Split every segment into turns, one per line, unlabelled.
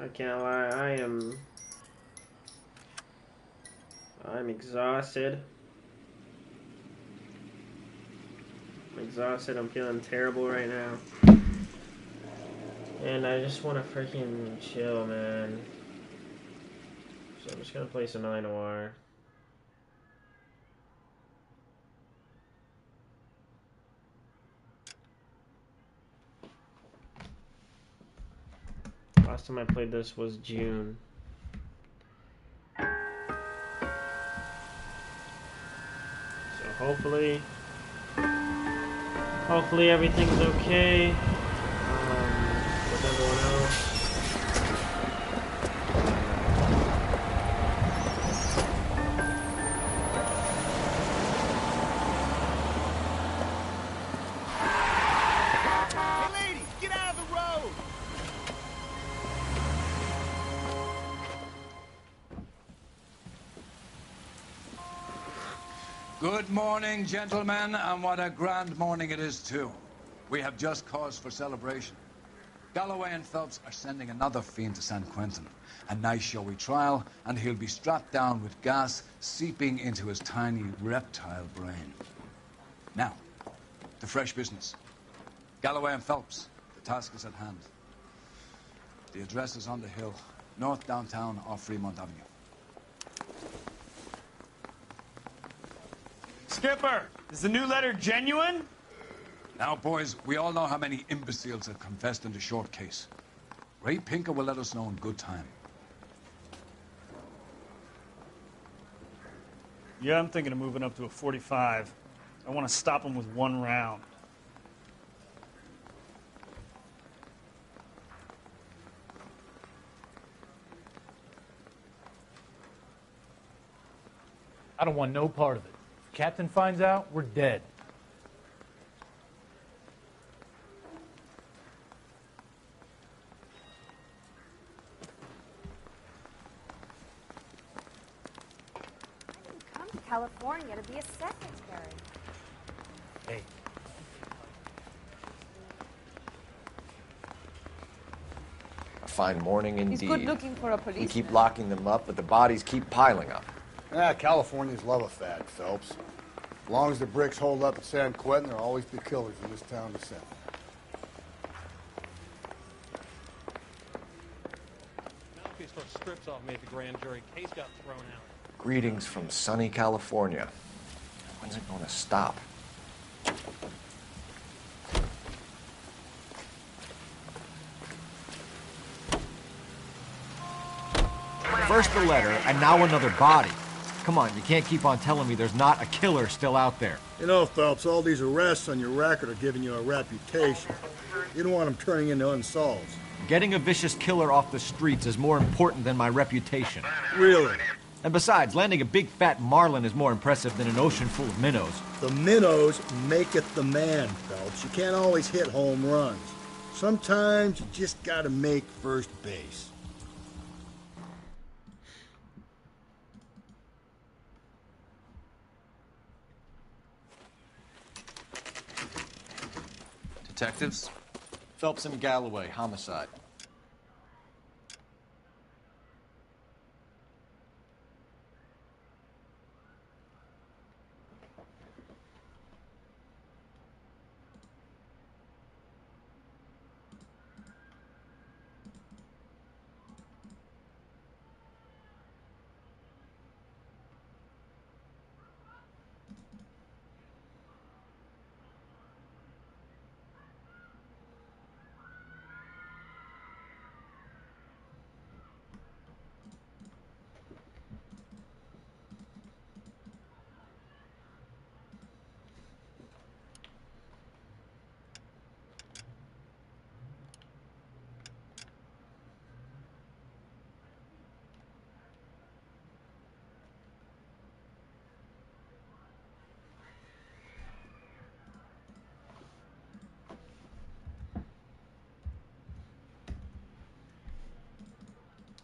I can't lie, I'm exhausted. I'm exhausted, I'm feeling terrible right now. And I just want to freaking chill, man. So I'm just gonna play some Noire. Last time I played this was June. So hopefully everything's okay with everyone else.
Hey ladies, get out of the road!
Good morning, gentlemen, and what a grand morning it is, too. We have just cause for celebration. Galloway and Phelps are sending another fiend to San Quentin. A nice showy trial, and he'll be strapped down with gas seeping into his tiny reptile brain. Now, to fresh business. Galloway and Phelps, the task is at hand. The address is on the hill, north downtown off Fremont Avenue.
Skipper, is the new letter genuine?
Now, boys, we all know how many imbeciles have confessed in the short case. Ray Pinker will let us know in good time.
Yeah, I'm thinking of moving up to a 45. I want to stop him with one round.
I don't want no part of it. If Captain finds out, we're dead.
I didn't come to California to be a secretary.
Hey.
A fine morning indeed.
He's good looking for a policeman.
We keep locking them up, but the bodies keep piling up.
Californians love a fad, Phelps. As long as the bricks hold up at San Quentin, there'll always be killers in this town to send.
Mouthpiece took strips off me at the grand jury. Case got thrown out.
Greetings from sunny California. When's it going to stop?
First the letter, and now another body. Come on, you can't keep on telling me there's not a killer still out there.
You know, Phelps, all these arrests on your record are giving you a reputation. You don't want them turning into unsolved.
Getting a vicious killer off the streets is more important than my reputation.
Really?
And besides, landing a big fat marlin is more impressive than an ocean full of minnows.
The minnows maketh the man, Phelps. You can't always hit home runs. Sometimes you just gotta make first base.
Detectives? Phelps and Galloway, homicide.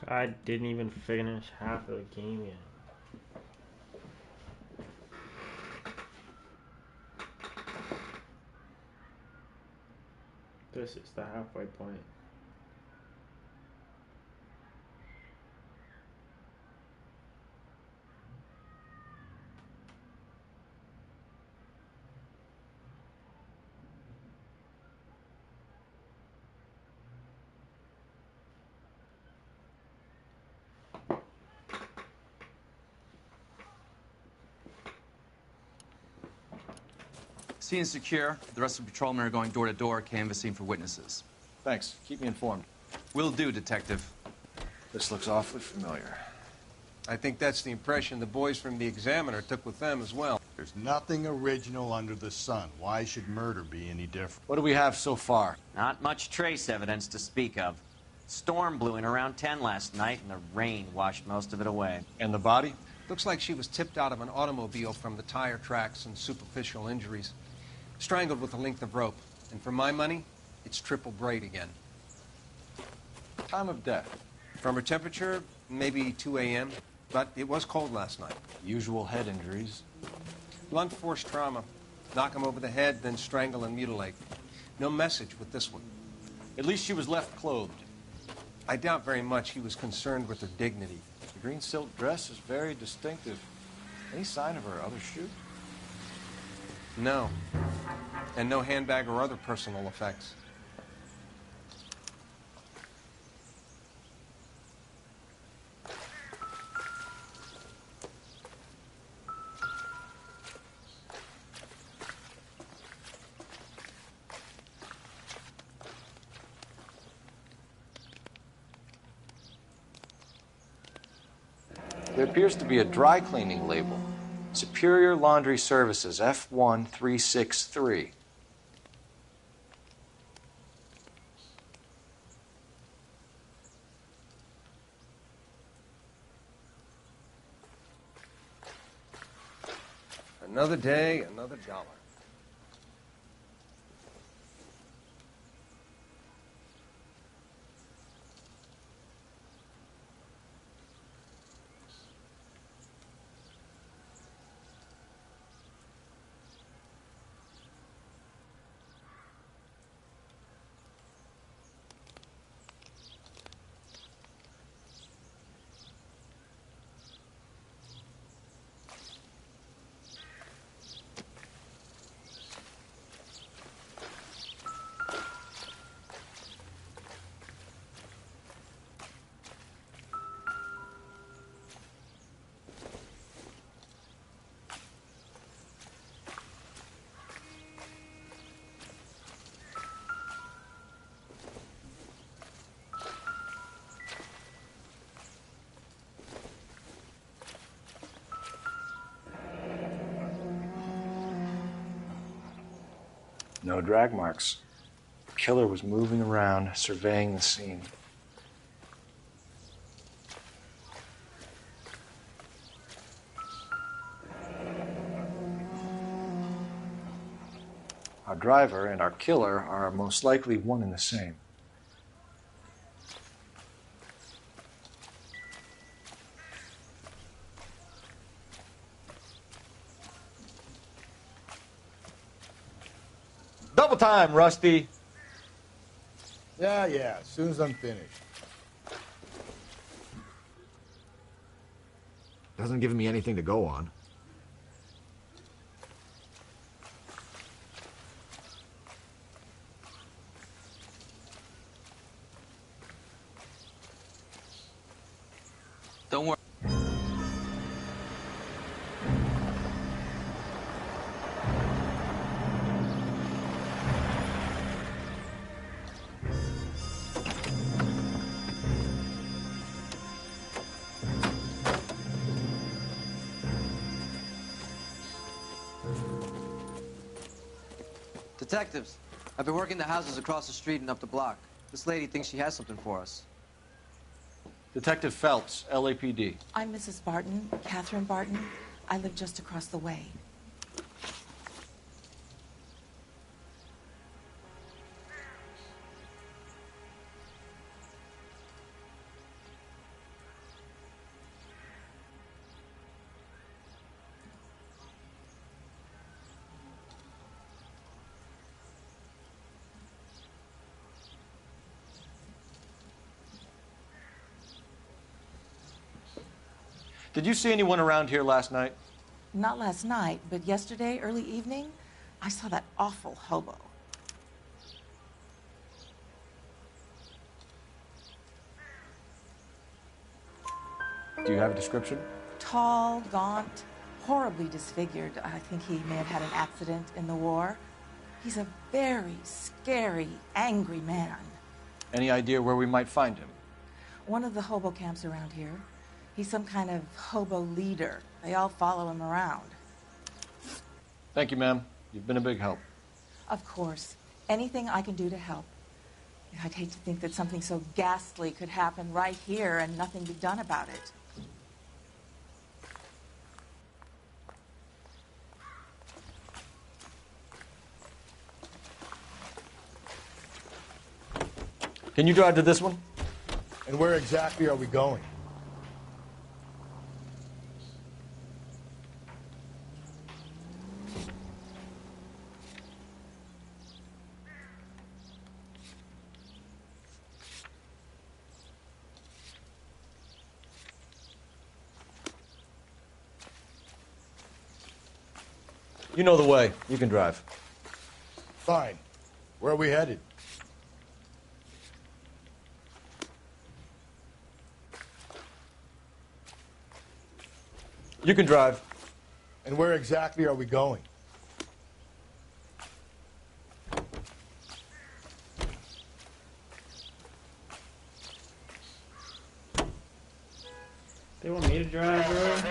I didn't even finish half of the game yet. This is the halfway point.
Scene secure. The rest of the patrolmen are going door to door, canvassing for witnesses.
Thanks. Keep me informed.
Will do, Detective.
This looks awfully familiar.
I think that's the impression the boys from the Examiner took with them as well.
There's nothing original under the sun. Why should murder be any different?
What do we have so far?
Not much trace evidence to speak of. Storm blew in around 10 last night, and the rain washed most of it away.
And the body?
Looks like she was tipped out of an automobile from the tire tracks and superficial injuries. Strangled with a length of rope. And for my money, it's triple braid again.
Time of death?
From her temperature, maybe 2 a.m., but it was cold last night.
Usual head injuries.
Blunt force trauma. Knock him over the head, then strangle and mutilate. No message with this one.
At least she was left clothed.
I doubt very much he was concerned with her dignity.
The green silk dress is very distinctive. Any sign of her other shoe?
No. And no handbag or other personal effects.
There appears to be a dry cleaning label. Superior Laundry Services, F1363.
Another day, another dollar.
No drag marks. The killer was moving around, surveying the scene. Our driver and our killer are most likely one and the same. Double time, Rusty.
Yeah, as soon as I'm finished.
Doesn't give me anything to go on.
Don't worry. Detectives, I've been working the houses across the street and up the block. This lady thinks she has something for us.
Detective Phelps, LAPD.
I'm Mrs. Barton, Catherine Barton. I live just across the way.
Did you see anyone around here last night?
Not last night, but yesterday, early evening, I saw that awful hobo.
Do you have a description?
Tall, gaunt, horribly disfigured. I think he may have had an accident in the war. He's a very scary, angry man.
Any idea where we might find him?
One of the hobo camps around here. He's some kind of hobo leader. They all follow him around.
Thank you, ma'am. You've been a big help.
Of course. Anything I can do to help. I'd hate to think that something so ghastly could happen right here and nothing be done about it.
Can you drive to this one?
And where exactly are we going?
You know the way. You can drive.
Fine. Where are we headed?
You can drive.
And where exactly are we going?
They want me to drive, bro?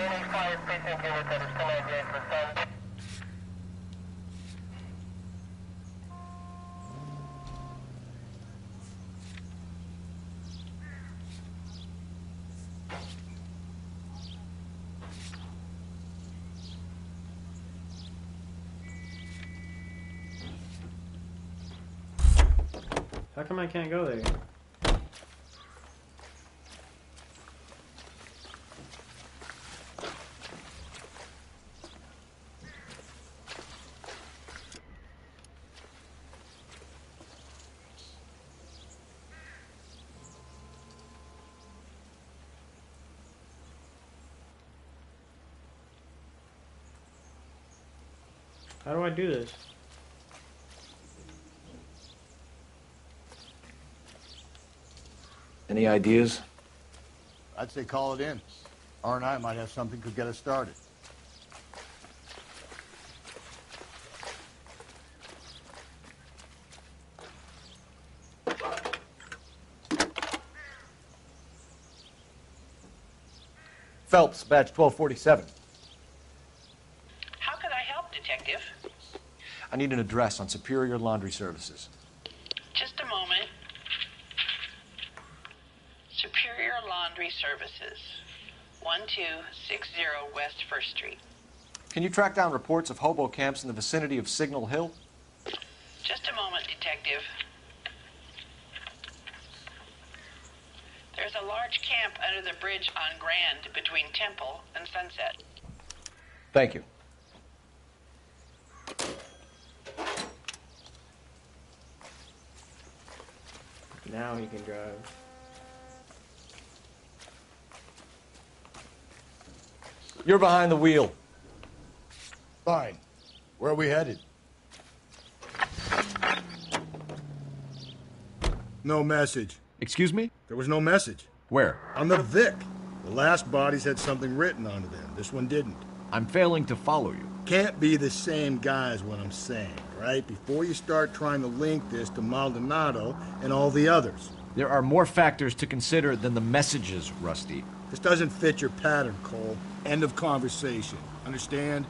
How come I can't go there? How do I do this?
Any ideas?
I'd say call it in. R&I might have something to get us started.
Phelps, badge 1247.
How can I help, Detective?
I need an address on Superior Laundry Services.
Just a moment. Superior Laundry Services, 1260 West 1st Street.
Can you track down reports of hobo camps in the vicinity of Signal Hill?
Just a moment, Detective. There's a large camp under the bridge on Grand between Temple and Sunset.
Thank you.
Now he can drive.
You're behind the wheel.
Fine. Where are we headed? No message.
Excuse me?
There was no message.
Where?
On the Vic. The last bodies had something written onto them. This one didn't.
I'm failing to follow you.
Can't be the same guy is what I'm saying, right? Before you start trying to link this to Maldonado and all the others.
There are more factors to consider than the messages, Rusty.
This doesn't fit your pattern, Cole. End of conversation. Understand?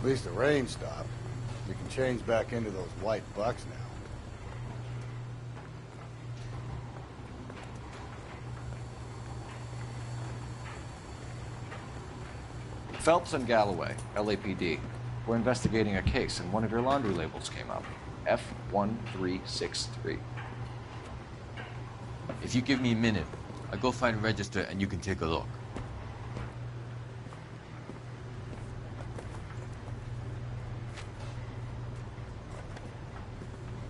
At least the rain stopped. We can change back into those white bucks now.
Phelps and Galloway, LAPD, were investigating a case and one of your laundry labels came up. F1363.
If you give me a minute, I'll go find a register and you can take a look.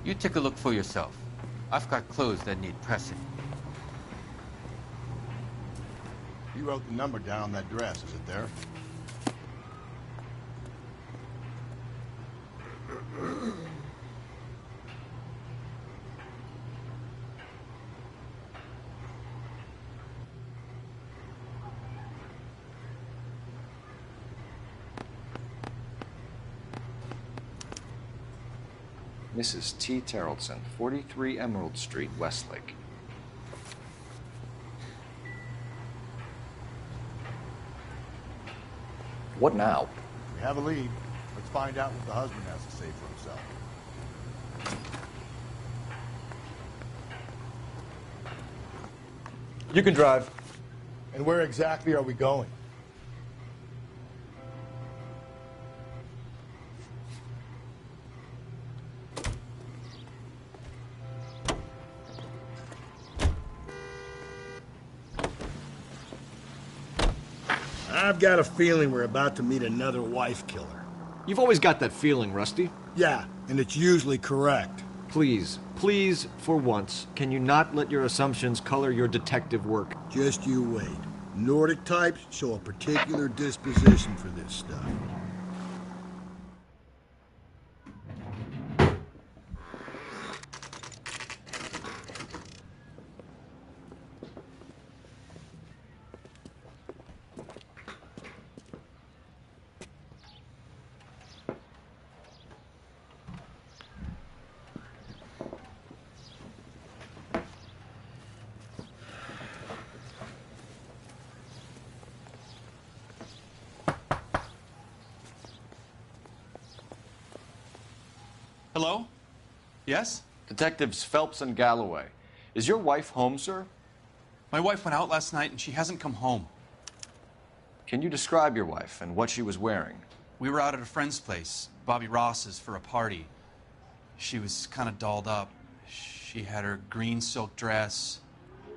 You take a look for yourself. I've got clothes that need pressing.
You wrote the number down on that dress. Is it there?
Mrs. T. Terrellson, 43 Emerald Street, Westlake. What now?
We have a lead. Let's find out what the husband has to say for himself.
You can drive.
And where exactly are we going? I've got a feeling we're about to meet another wife killer.
You've always got that feeling, Rusty.
Yeah, and it's usually correct.
Please, for once, can you not let your assumptions color your detective work?
Just you wait. Nordic types show a particular disposition for this stuff.
Hello? Yes?
Detectives Phelps and Galloway. Is your wife home, sir?
My wife went out last night and she hasn't come home.
Can you describe your wife and what she was wearing?
We were out at a friend's place, Bobby Ross's, for a party. She was kind of dolled up. She had her green silk dress,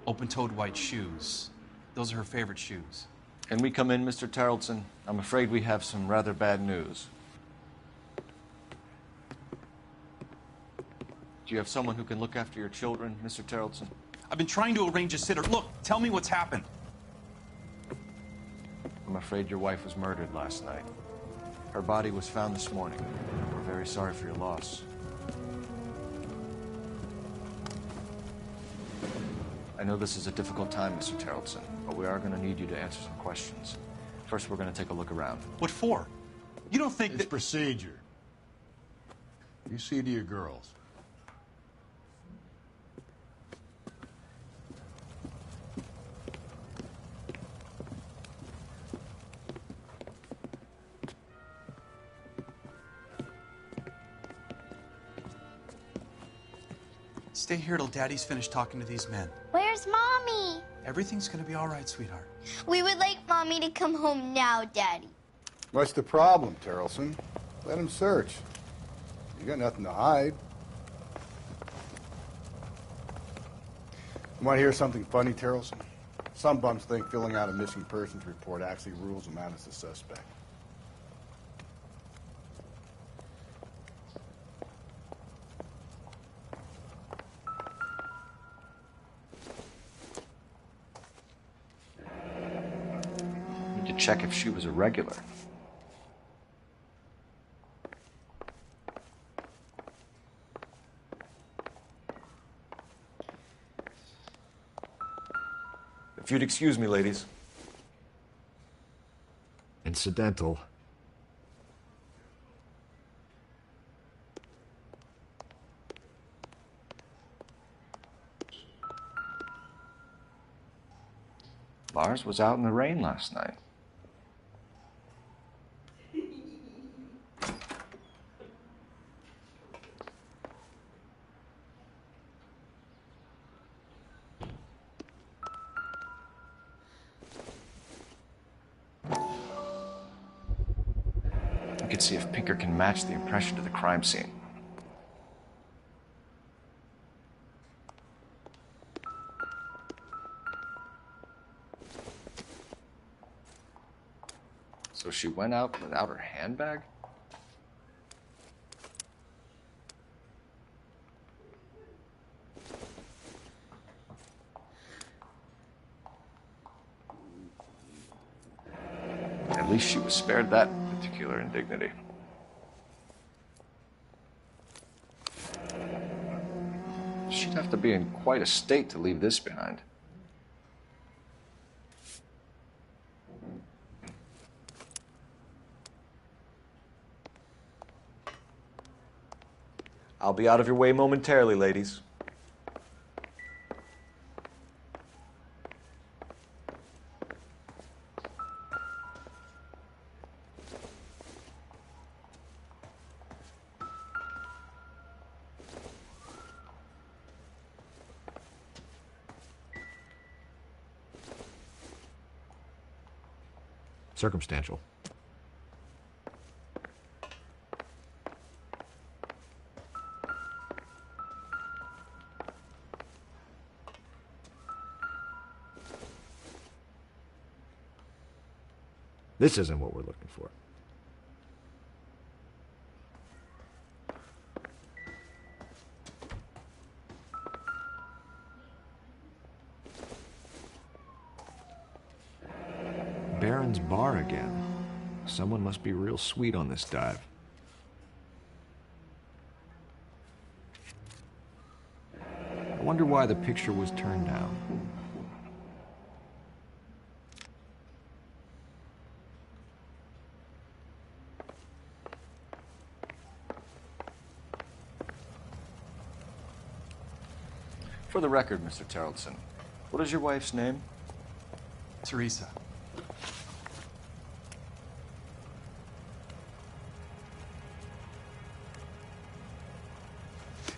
open-toed white shoes. Those are her favorite shoes.
Can we come in, Mr. Tarleton? I'm afraid we have some rather bad news. Do you have someone who can look after your children, Mr. Tarleton?
I've been trying to arrange a sitter. Look, tell me what's happened.
I'm afraid your wife was murdered last night. Her body was found this morning. We're very sorry for your loss. I know this is a difficult time, Mr. Tarleton, but we are going to need you to answer some questions. First, we're going to take a look around.
What for? You don't think
It's procedure. You see to your girls.
Stay here till Daddy's finished talking to these men.
Where's Mommy?
Everything's gonna be all right, sweetheart.
We would like Mommy to come home now, Daddy.
What's the problem, Terrelson? Let him search. You got nothing to hide. You want to hear something funny, Terrelson? Some bums think filling out a missing persons report actually rules them out as a suspect.
To check if she was a regular. If you'd excuse me, ladies.
Incidental.
Lars was out in the rain last night. We could see if Pinker can match the impression to the crime scene. So she went out without her handbag? At least she was spared that particular indignity. She'd have to be in quite a state to leave this behind. I'll be out of your way momentarily, ladies.
Circumstantial. This isn't what we're looking for. Baron's bar again. Someone must be real sweet on this dive. I wonder why the picture was turned down.
For the record, Mr. Tarleton, what is your wife's name?
Teresa.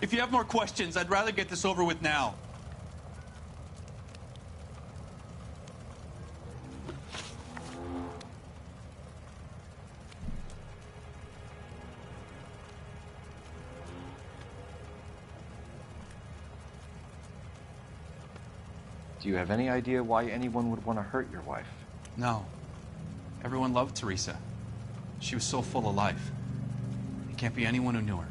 If you have more questions, I'd rather get this over with now.
Do you have any idea why anyone would want to hurt your wife?
No. Everyone loved Teresa. She was so full of life. It can't be anyone who knew her.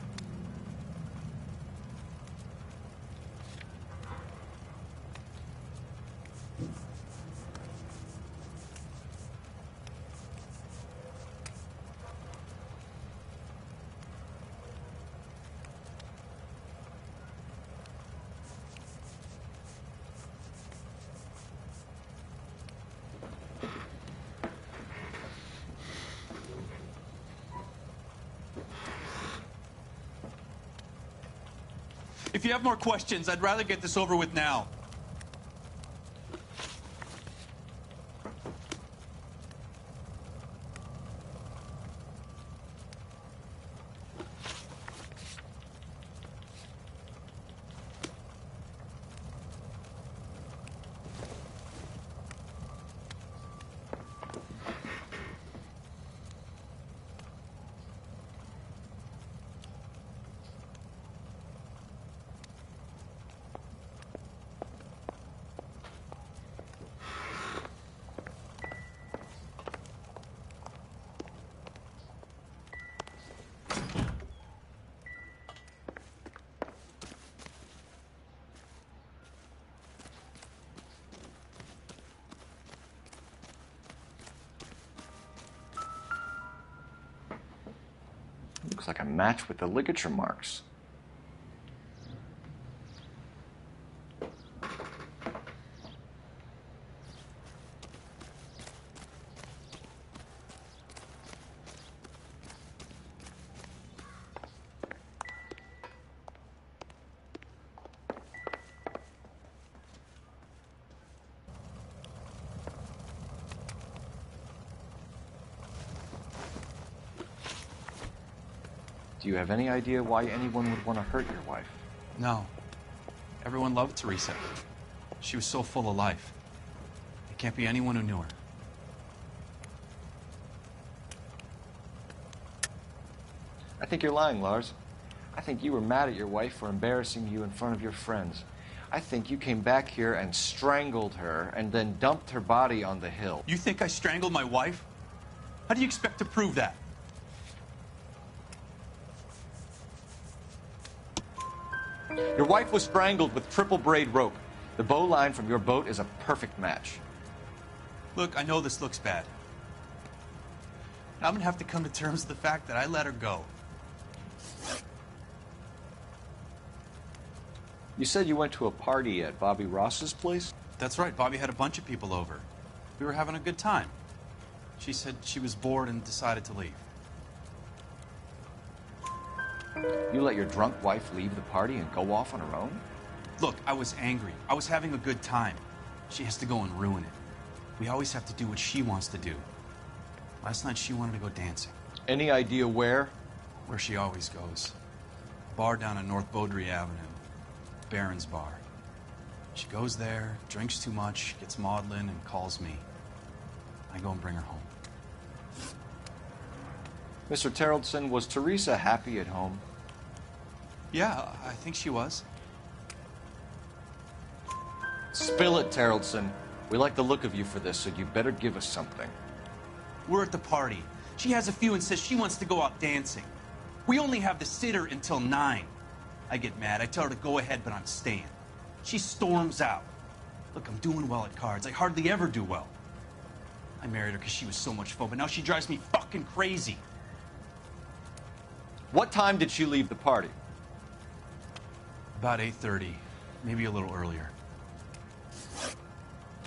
If you have more questions, I'd rather get this over with now.
Looks like a match with the ligature marks. Do you have any idea why anyone would want to hurt your wife?
No. Everyone loved Teresa. She was so full of life. It can't be anyone who knew her.
I think you're lying, Lars. I think you were mad at your wife for embarrassing you in front of your friends. I think you came back here and strangled her and then dumped her body on the hill.
You think I strangled my wife? How do you expect to prove that?
Your wife was strangled with triple braid rope. The bow line from your boat is a perfect match.
Look, I know this looks bad. I'm gonna have to come to terms with the fact that I let her go.
You said you went to a party at Bobby Ross's place?
That's right. Bobby had a bunch of people over. We were having a good time. She said she was bored and decided to leave.
You let your drunk wife leave the party and go off on her own?
Look, I was angry. I was having a good time. She has to go and ruin it. We always have to do what she wants to do. Last night she wanted to go dancing.
Any idea where?
Where she always goes. A bar down on North Beaudry Avenue. Barron's Bar. She goes there, drinks too much, gets maudlin, and calls me. I go and bring her home.
Mr. Terrellson, was Teresa happy at home?
Yeah, I think she was.
Spill it, Terrellson. We like the look of you for this, so you better give us something.
We're at the party. She has a few and says she wants to go out dancing. We only have the sitter until 9. I get mad. I tell her to go ahead, but I'm staying. She storms out. Look, I'm doing well at cards. I hardly ever do well. I married her because she was so much fun, but now she drives me fucking crazy.
What time did she leave the party?
About 8:30, maybe a little earlier.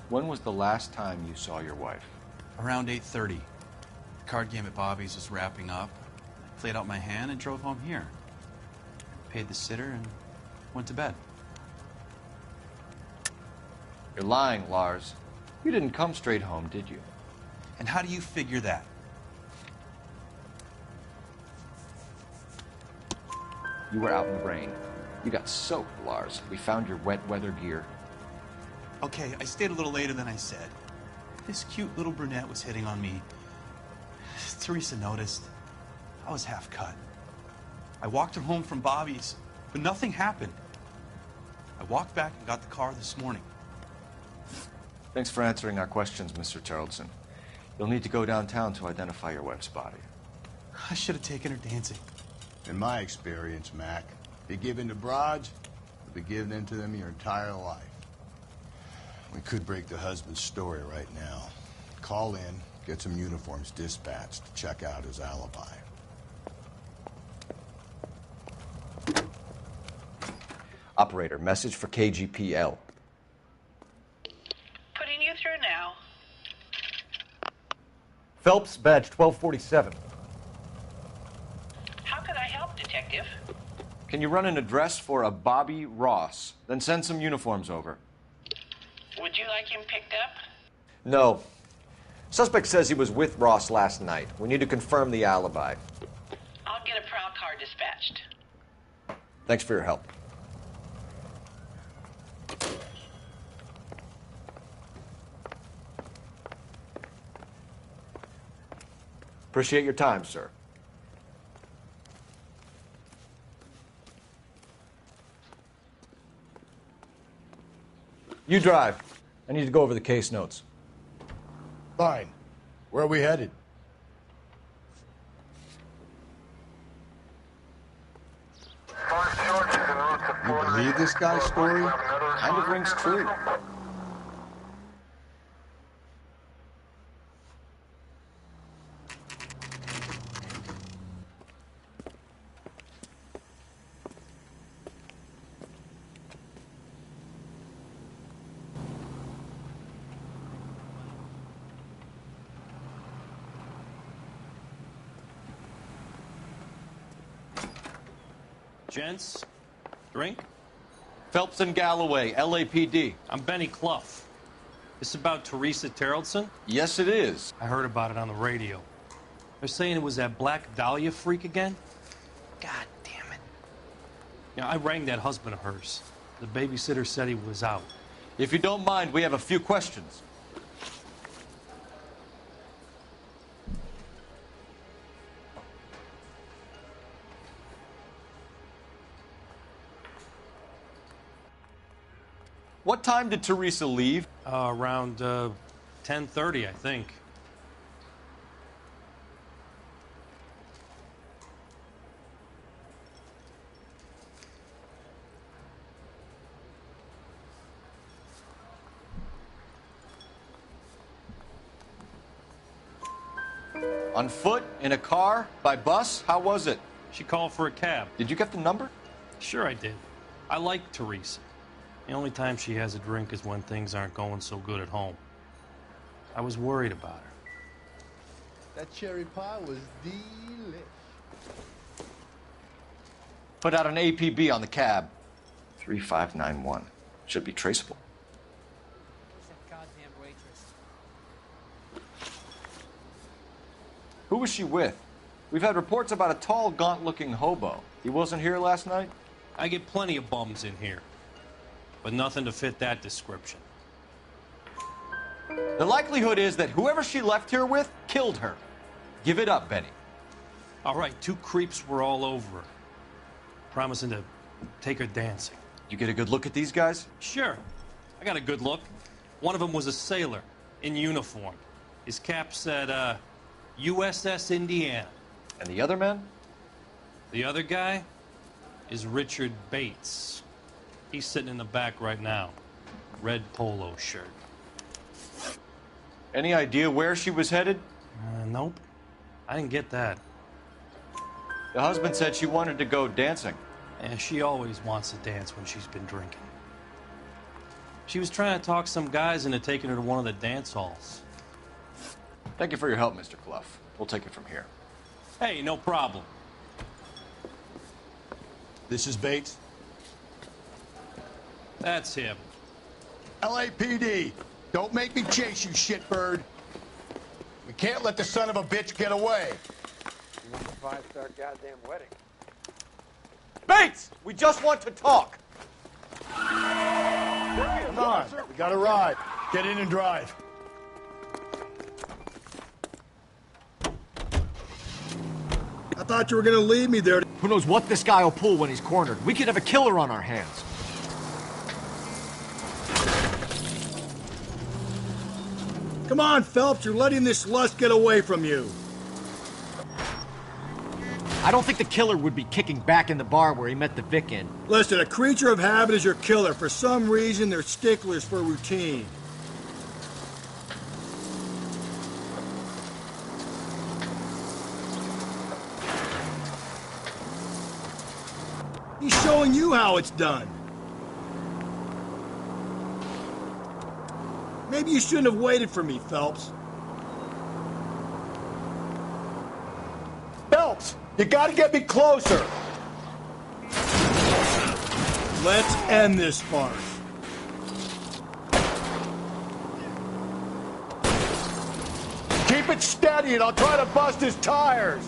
When was the last time you saw your wife?
Around 8:30. The card game at Bobby's was wrapping up. I played out my hand and drove home here. Paid the sitter and went to bed.
You're lying, Lars. You didn't come straight home, did you?
And how do you figure that?
You were out in the rain. You got soaked, Lars. We found your wet weather gear.
Okay, I stayed a little later than I said. This cute little brunette was hitting on me. Teresa noticed. I was half cut. I walked her home from Bobby's, but nothing happened. I walked back and got the car this morning.
Thanks for answering our questions, Mr. Terrellson. You'll need to go downtown to identify your wife's body.
I should have taken her dancing.
In my experience, Mac, you give in to broads, you'll be giving in to them your entire life. We could break the husband's story right now. Call in, get some uniforms dispatched to check out his alibi.
Operator, message for KGPL.
Putting you through now.
Phelps, badge 1247.
How could I help, Detective?
Can you run an address for a Bobby Ross? Then send some uniforms over.
Would you like him picked up?
No. Suspect says he was with Ross last night. We need to confirm the alibi.
I'll get a prowl car dispatched.
Thanks for your help. Appreciate your time, sir. You drive. I need to go over the case notes.
Fine. Where are we headed? You believe this guy's story?
Kind of rings true.
Gents, drink?
Phelps and Galloway, LAPD.
I'm Benny Clough. This about Teresa Terrellson?
Yes, it is.
I heard about it on the radio. They're saying it was that Black Dahlia freak again? God damn it. Yeah, I rang that husband of hers. The babysitter said he was out.
If you don't mind, we have a few questions. What time did Teresa leave?
Around 10:30, I think.
On foot? In a car? By bus? How was it?
She called for a cab.
Did you get the number?
Sure I did. I like Teresa. The only time she has a drink is when things aren't going so good at home. I was worried about her.
That cherry pie was delish.
Put out an APB on the cab. 3591. Should be traceable.
Who's that goddamn waitress?
Who was she with? We've had reports about a tall, gaunt-looking hobo. He wasn't here last night?
I get plenty of bums in here, but nothing to fit that description.
The likelihood is that whoever she left here with killed her. Give it up, Benny.
All right, 2 creeps were all over her, promising to take her dancing.
You get a good look at these guys?
Sure. I got a good look. One of them was a sailor in uniform. His cap said, USS Indiana.
And the other man?
The other guy is Richard Bates. He's sitting in the back right now. Red polo shirt.
Any idea where she was headed?
Nope. I didn't get that.
The husband said she wanted to go dancing.
And she always wants to dance when she's been drinking. She was trying to talk some guys into taking her to one of the dance halls.
Thank you for your help, Mr. Clough. We'll take it from here.
Hey, no problem.
This is Bates.
That's him.
LAPD, don't make me chase you, shitbird. We can't let the son of a bitch get away.
You want a 5-star goddamn wedding?
Bates! We just want to talk!
Come on, we got a ride. Get in and drive. I thought you were gonna leave me there.
Who knows what this guy will pull when he's cornered? We could have a killer on our hands.
Come on, Phelps, you're letting this lust get away from you.
I don't think the killer would be kicking back in the bar where he met the Vic in.
Listen, a creature of habit is your killer. For some reason, they're sticklers for routine. He's showing you how it's done. Maybe you shouldn't have waited for me, Phelps. Phelps, you gotta get me closer. Let's end this farce. Keep it steady and I'll try to bust his tires.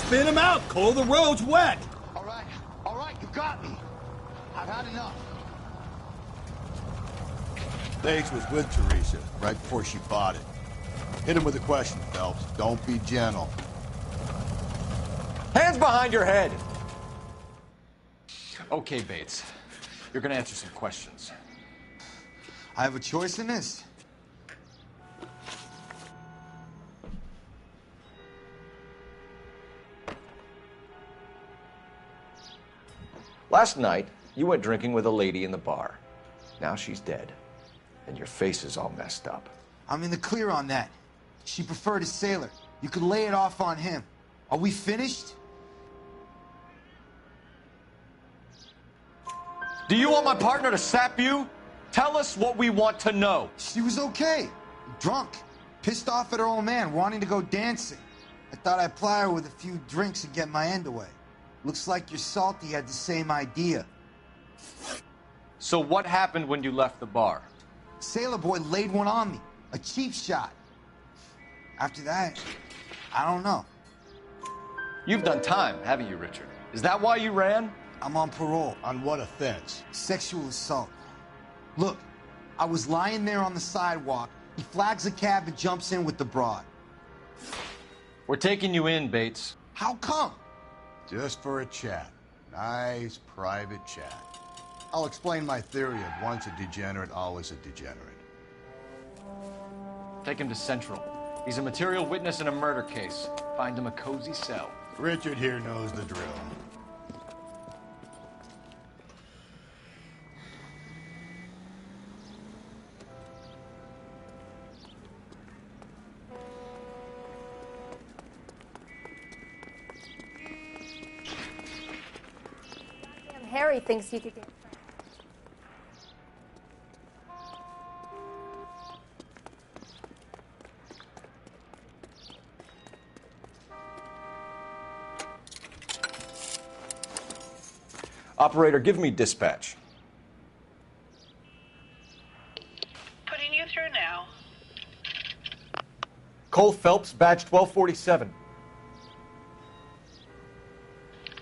Spin him out, Cole. The road's wet.
All right, you got me. I've had enough.
Bates was with Teresa right before she bought it. Hit him with a question, Phelps. Don't be gentle.
Hands behind your head! Okay, Bates. You're gonna answer some questions.
I have a choice in this.
Last night, you went drinking with a lady in the bar. Now she's dead. And your face is all messed up.
I'm in the clear on that. She preferred a sailor. You could lay it off on him. Are we finished?
Do you want my partner to sap you? Tell us what we want to know.
She was okay. Drunk. Pissed off at her old man, wanting to go dancing. I thought I'd ply her with a few drinks and get my end away. Looks like your Salty had the same idea.
So what happened when you left the bar?
Sailor boy laid one on me. A cheap shot. After that, I don't know.
You've done time, haven't you, Richard? Is that why you ran?
I'm on parole.
On what offense?
Sexual assault. Look, I was lying there on the sidewalk. He flags a cab and jumps in with the broad.
We're taking you in, Bates.
How come?
Just for a chat. Nice private chat. I'll explain my theory of once a degenerate, always a degenerate.
Take him to Central. He's a material witness in a murder case. Find him a cozy cell.
Richard here knows the drill.
Harry thinks you could get...
Operator, give me dispatch.
Putting you through now.
Cole Phelps, badge 1247.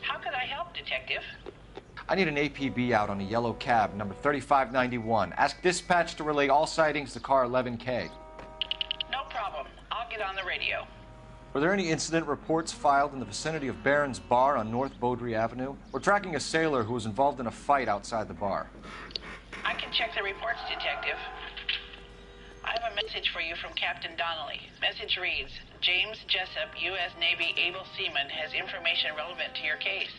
How could I help, Detective?
I need an APB out on a yellow cab, number 3591. Ask dispatch to relay all sightings to car 11K.
No problem. I'll get on the radio.
Were there any incident reports filed in the vicinity of Barron's Bar on North Beaudry Avenue? We're tracking a sailor who was involved in a fight outside the bar.
I can check the reports, Detective. I have a message for you from Captain Donnelly. Message reads, James Jessup, U.S. Navy able seaman, has information relevant to your case.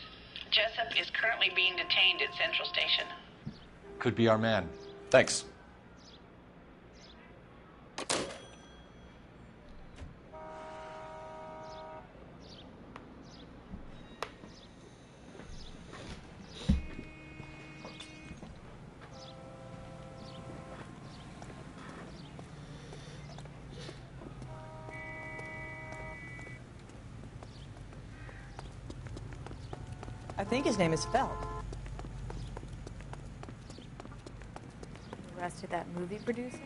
Jessup is currently being detained at Central Station.
Could be our man. Thanks.
I think his name is Feld.
Arrested that movie producer?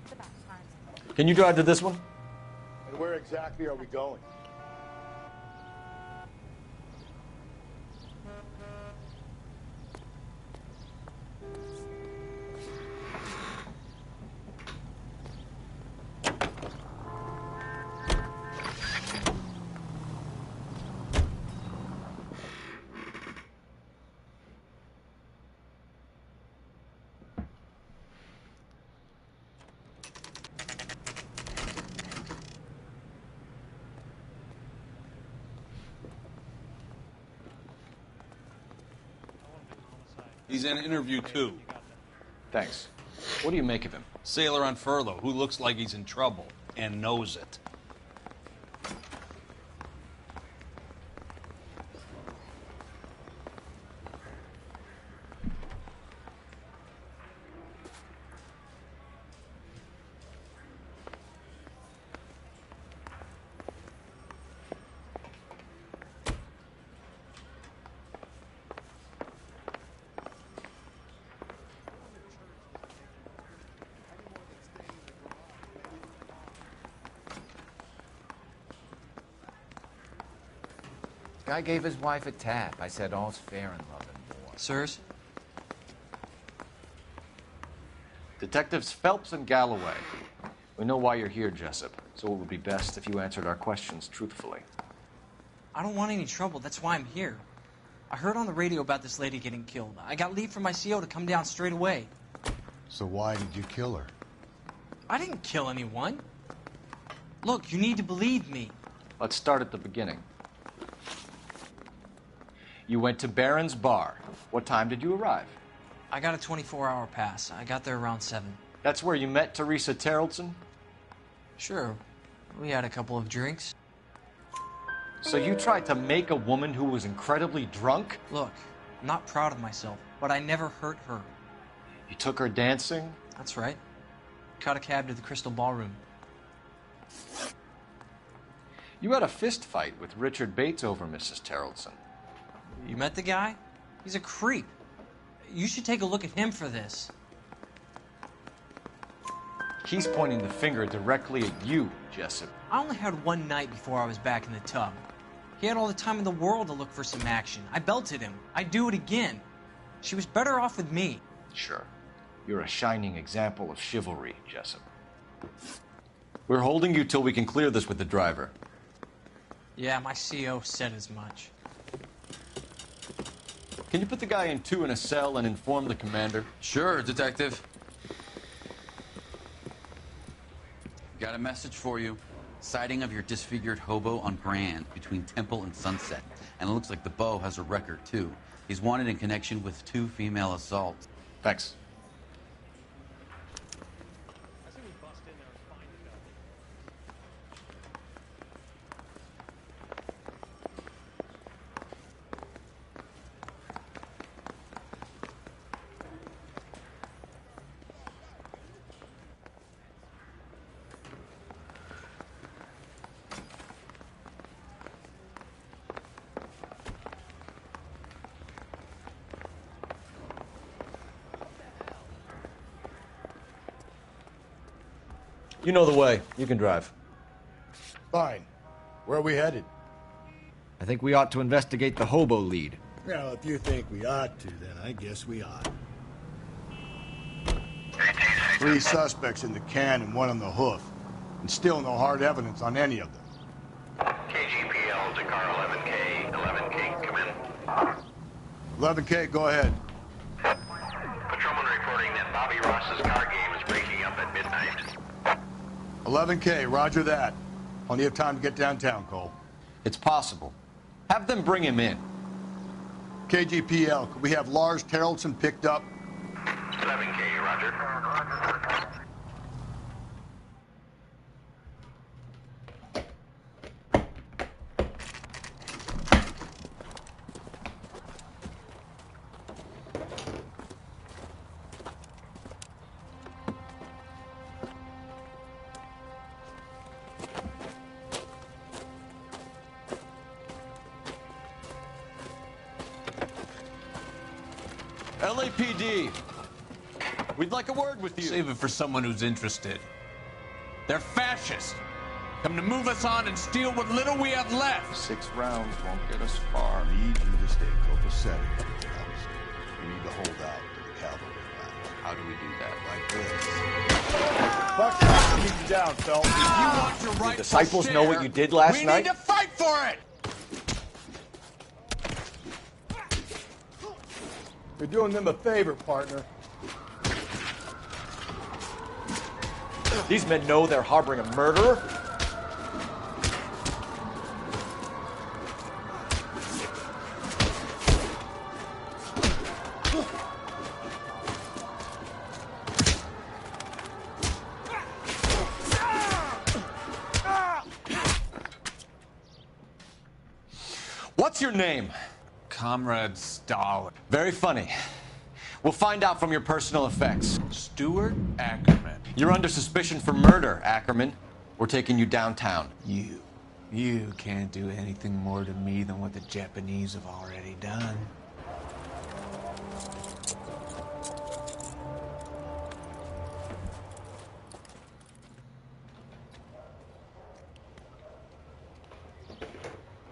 It's about time.
Can you drive to this one?
And where exactly are we going?
He's in interview 2.
Thanks. What do you make of him?
Sailor on furlough who looks like he's in trouble and knows it.
Guy gave his wife a tap. I said all's fair in love and war.
Sirs?
Detectives Phelps and Galloway. We know why you're here, Jessup, so it would be best if you answered our questions truthfully.
I don't want any trouble. That's why I'm here. I heard on the radio about this lady getting killed. I got leave from my CO to come down straight away.
So why did you kill her?
I didn't kill anyone. Look, you need to believe me.
Let's start at the beginning. You went to Barron's Bar. What time did you arrive?
I got a 24-hour pass. I got there around 7.
That's where you met Teresa Terrellson?
Sure. We had a couple of drinks.
So you tried to make a woman who was incredibly drunk?
Look, I'm not proud of myself, but I never hurt her.
You took her dancing?
That's right. Caught a cab to the Crystal Ballroom.
You had a fist fight with Richard Bates over Mrs. Terrellson.
You met the guy? He's a creep. You should take a look at him for this.
He's pointing the finger directly at you, Jessup.
I only had one night before I was back in the tub. He had all the time in the world to look for some action. I belted him. I'd do it again. She was better off with me.
Sure. You're a shining example of chivalry, Jessup. We're holding you till we can clear this with the driver.
Yeah, my CO said as much.
Can you put the guy in 2 in a cell and inform the commander?
Sure, Detective. Got a message for you. Sighting of your disfigured hobo on Grand between Temple and Sunset. And it looks like the Beau has a record, too. He's wanted in connection with 2 female assaults.
Thanks. You know the way. You can drive.
Fine. Where are we headed?
I think we ought to investigate the hobo lead.
Well, if you think we ought to, then I guess we ought. 3 suspects in the can and 1 on the hoof. And still no hard evidence on any of them.
KGPL to car 11K. 11K, come in.
11K, go ahead.
Patrolman reporting that Bobby Ross's car game is breaking up at midnight.
11K, roger that. Plenty of time to get downtown, Cole.
It's possible. Have them bring him in.
KGPL, could we have Lars Terrelson picked up?
11K, roger.
LAPD. We'd like a word with you.
Save it for someone who's interested. They're fascists. Come to move us on and steal what little we have left.
6 rounds won't get us far.
I need you to stay copacetic. We need to hold out to the cavalry line.
How do we do that?
Like this. Buck shot to keep you down, Phelps.
If you want your right
The disciples know what you did last
we
night?
need to fight for it!
You're doing them a favor, partner.
These men know they're harboring a murderer? What's your name?
Comrade Stalin.
Very funny. We'll find out from your personal effects.
Stuart Ackerman.
You're under suspicion for murder, Ackerman. We're taking you downtown.
You can't do anything more to me than what the Japanese have already done.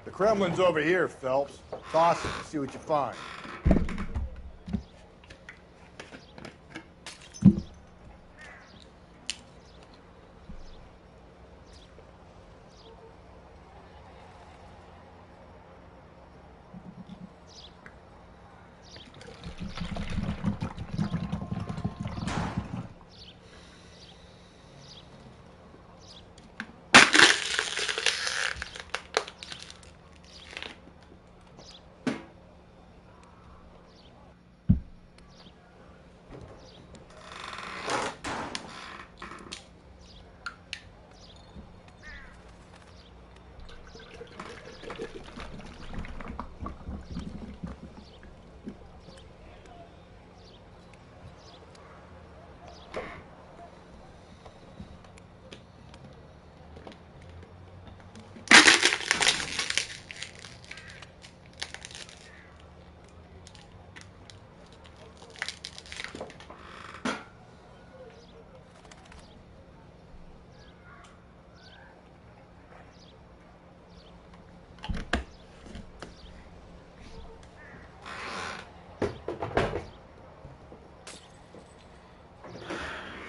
The Kremlin's over here, Phelps. Toss it and see what you find.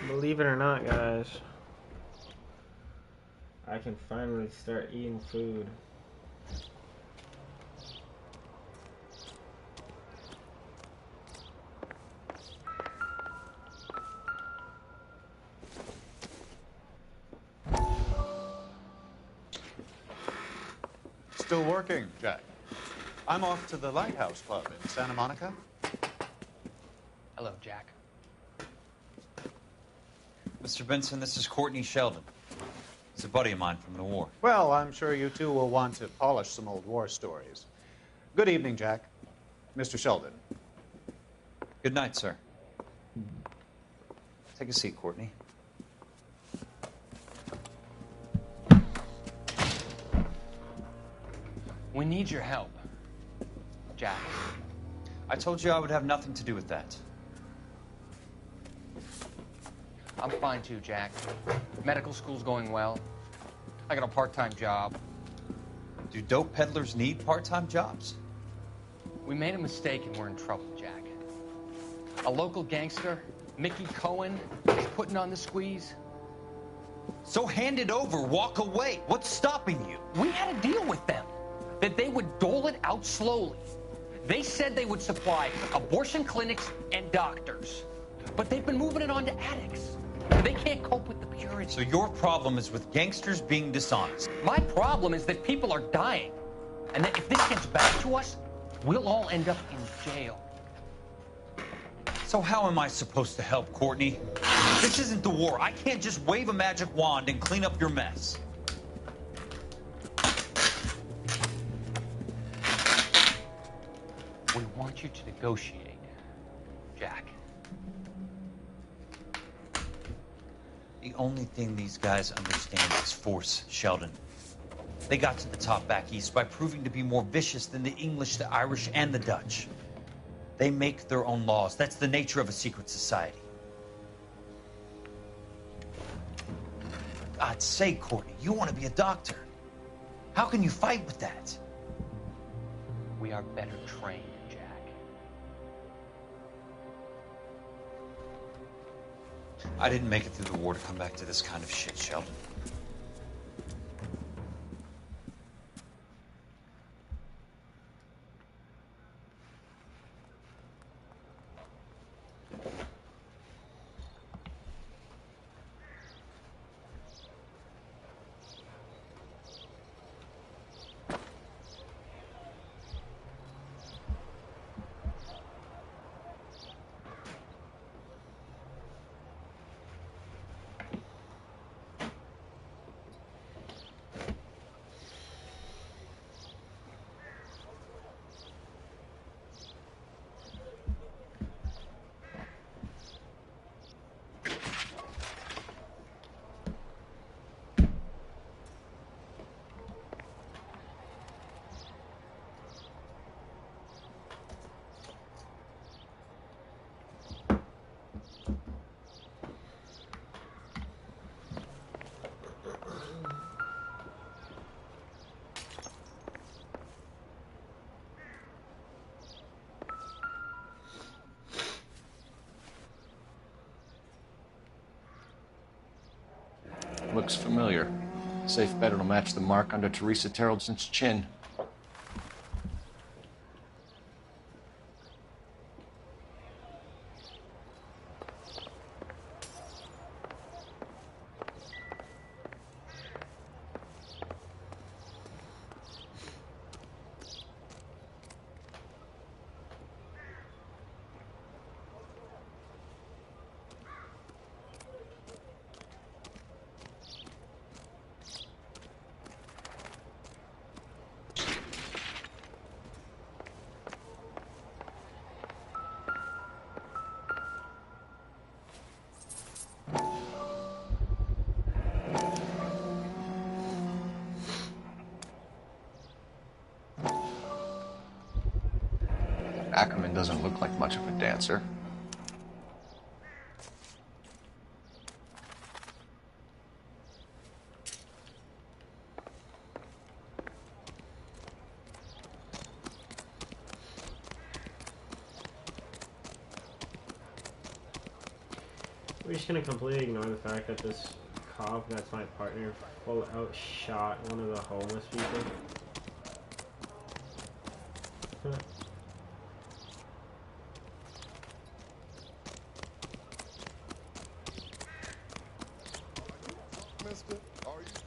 Believe it or not, guys, I can finally start eating food.
Still working, Jack. I'm off to the Lighthouse Club in Santa Monica.
Hello, Jack.
Mr. Benson, this is Courtney Sheldon. He's a buddy of mine from the war.
Well, I'm sure you two will want to polish some old war stories. Good evening, Jack. Mr. Sheldon.
Good night, sir. Take a seat, Courtney.
We need your help, Jack.
I told you I would have nothing to do with that.
I'm fine too, Jack. Medical school's going well. I got a part-time job.
Do dope peddlers need part-time jobs?
We made a mistake and we're in trouble, Jack. A local gangster, Mickey Cohen, is putting on the squeeze.
So hand it over, walk away. What's stopping you?
We had a deal with them that they would dole it out slowly. They said they would supply abortion clinics and doctors, but they've been moving it on to addicts. They can't cope with the purity.
So your problem is with gangsters being dishonest.
My problem is that people are dying, and that if this gets back to us, we'll all end up in jail.
So how am I supposed to help, Courtney? This isn't the war. I can't just wave a magic wand and clean up your mess.
We want you to negotiate, Jack.
The only thing these guys understand is force, Sheldon. They got to the top back east by proving to be more vicious than the English, the Irish, and the Dutch. They make their own laws. That's the nature of a secret society. For God's sake, Courtney, you want to be a doctor. How can you fight with that?
We are better trained, Jack.
I didn't make it through the war to come back to this kind of shit, Sheldon.
Looks familiar. Safe bet it'll match the mark under Teresa Terreldson's chin. Ackerman doesn't look like much of a dancer.
We're just gonna completely ignore the fact that this cop that's my partner full out shot one of the homeless people.
Mister, are you still...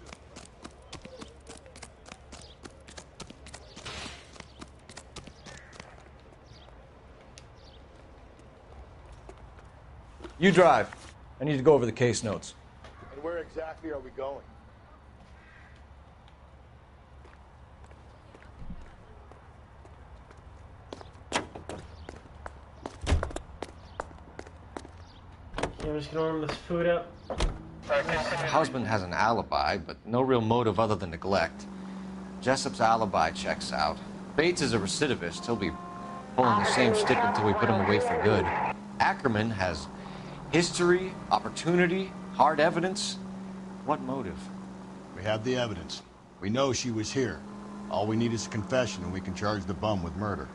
You drive. I need to go over the case notes.
And where exactly are we going?
Okay, I'm just gonna warm this food up.
The husband has an alibi, but no real motive other than neglect. Jessup's alibi checks out. Bates is a recidivist. He'll be pulling the same stick until we put him away for good. Ackerman has History, opportunity, hard evidence. What motive?
We have the evidence. We know she was here. All we need is a confession, and we can charge the bum with murder.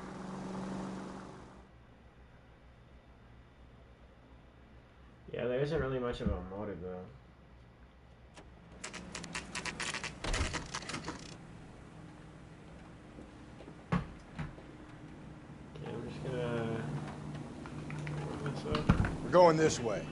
Yeah, there isn't really much of a motive, though. Okay, I'm just gonna... warm this up.
We're going this way.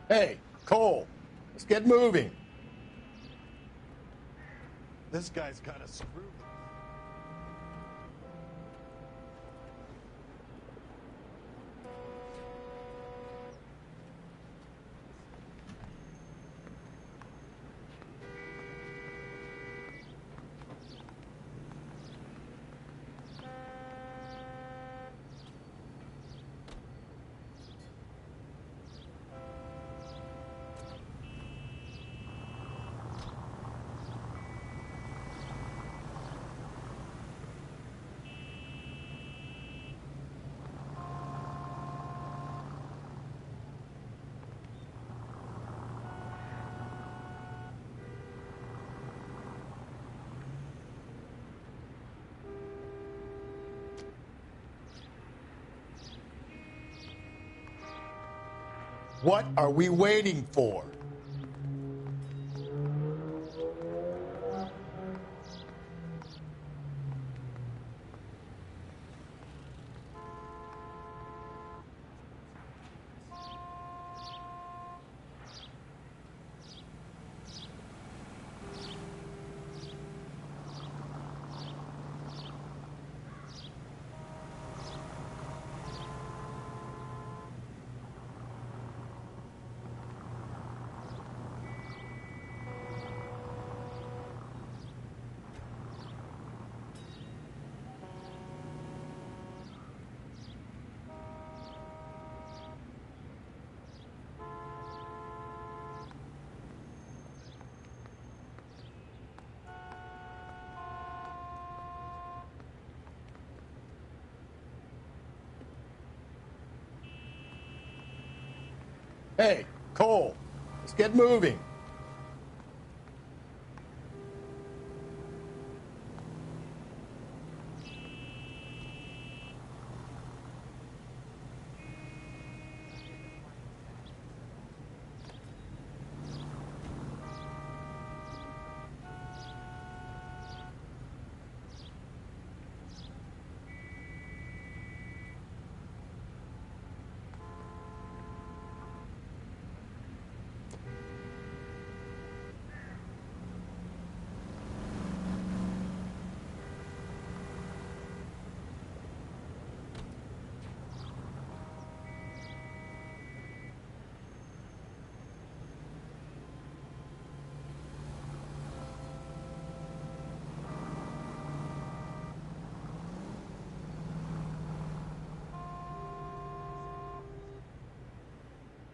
Hey, Cole, let's get moving. This guy's got a screw. What are we waiting for? Hey, Cole, let's get moving.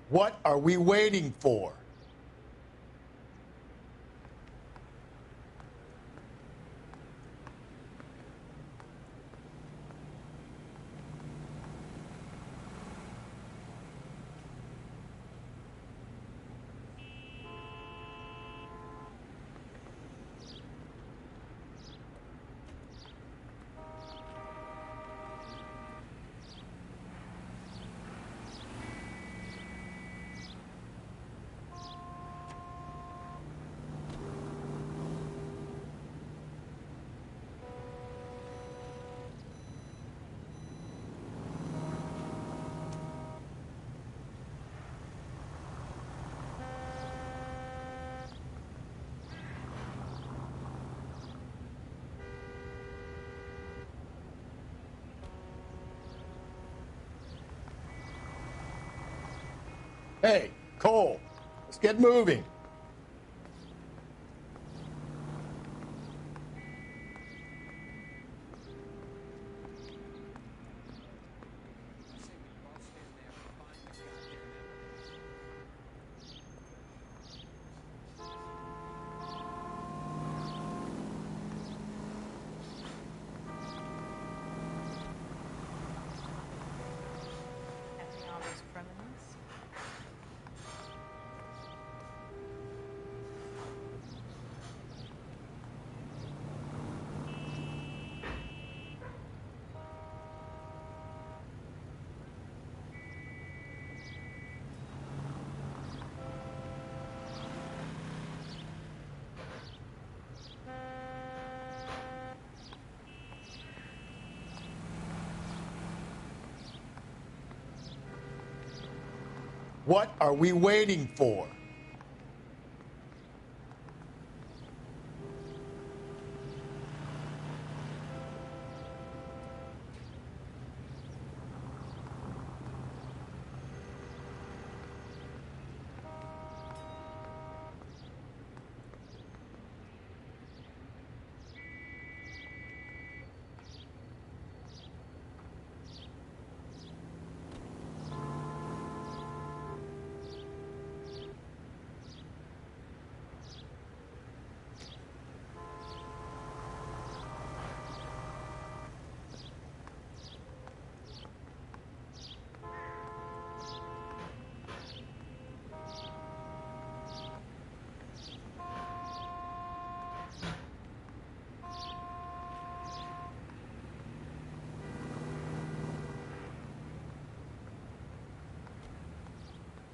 What are we waiting for?
Hey, Cole, let's get moving.
Catching all those criminals.
What are we waiting for?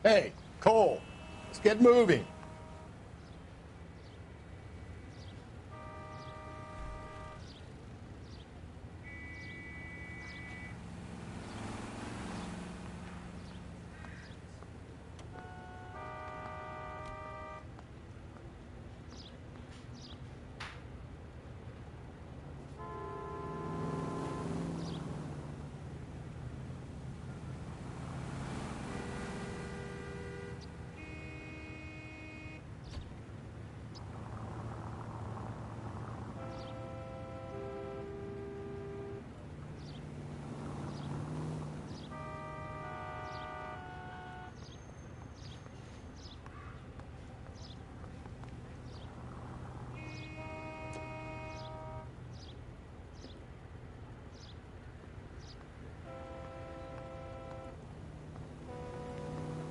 Hey, Cole, let's get moving.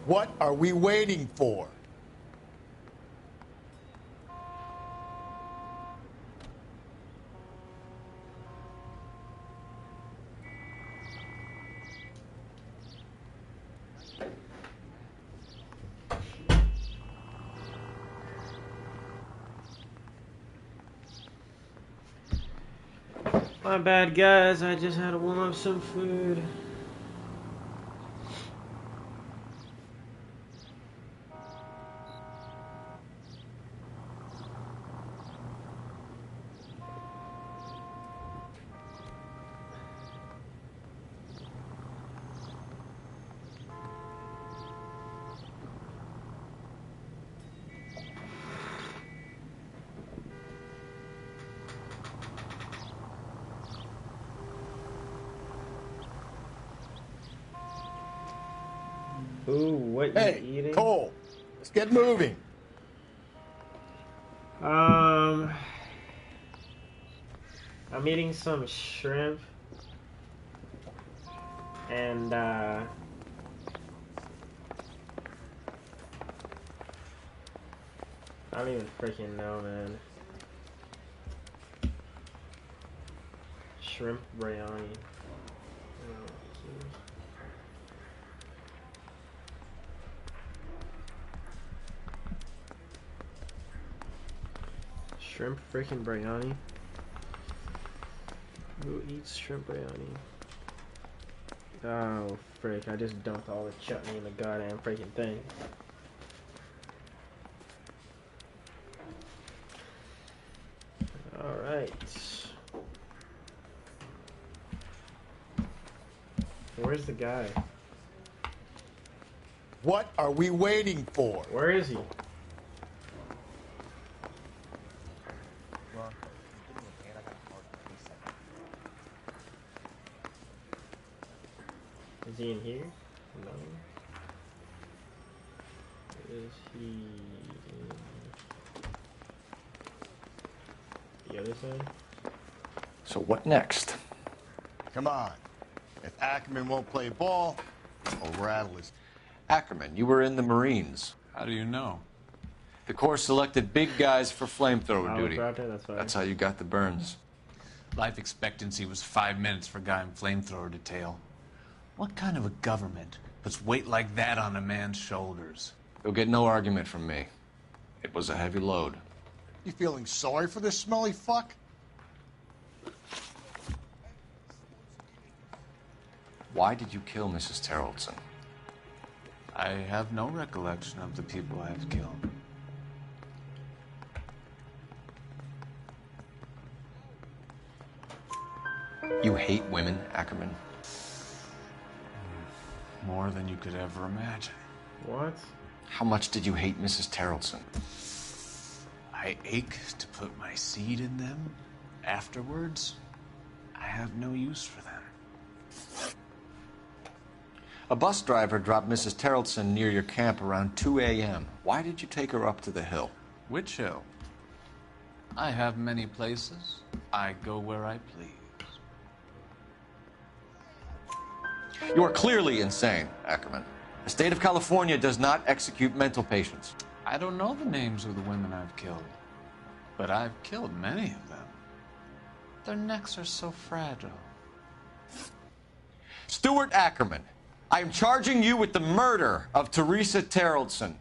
What are we waiting for?
My bad, guys. I just had to warm up some food. Ooh, what
Hey,
you eating?
Cole, let's get moving.
I'm eating some shrimp and I don't even freaking know, man. Shrimp biryani. Shrimp freaking biryani. Who eats shrimp biryani? Oh, frick. I just dumped all the chutney in the goddamn freaking thing. Alright. Where's the guy?
What are we waiting for?
Where is he? Is he in here? No. Is he in the other side?
So what next?
Come on. If Ackerman won't play ball, I'll rattle his...
Ackerman, you were in the Marines.
How do you know?
The Corps selected big guys for flamethrower duty.
That's
That's how you got the burns.
Life expectancy was 5 minutes for a guy in flamethrower detail. What kind of a government puts weight like that on a man's shoulders?
You'll get no argument from me. It was a heavy load.
You feeling sorry for this smelly fuck?
Why did you kill Mrs. Terrellson?
I have no recollection of the people I have killed.
You hate women, Ackerman?
More than you could ever imagine.
What?
How much did you hate Mrs. Terrellson?
I ache to put my seed in them. Afterwards, I have no use for them.
A bus driver dropped Mrs. Terrellson near your camp around 2 a.m. Why did you take her up to the hill?
Which hill? I have many places. I go where I please.
You are clearly insane, Ackerman. The state of California does not execute mental patients.
I don't know the names of the women I've killed, but I've killed many of them. Their necks are so fragile.
Stuart Ackerman, I am charging you with the murder of Teresa Terrellson.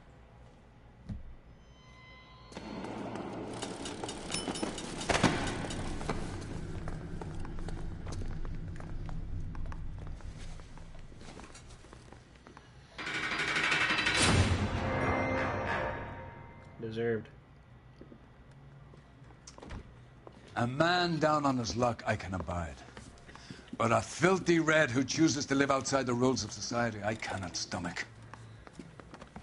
Deserved.
A man down on his luck I can abide. But a filthy red who chooses to live outside the rules of society, I cannot stomach.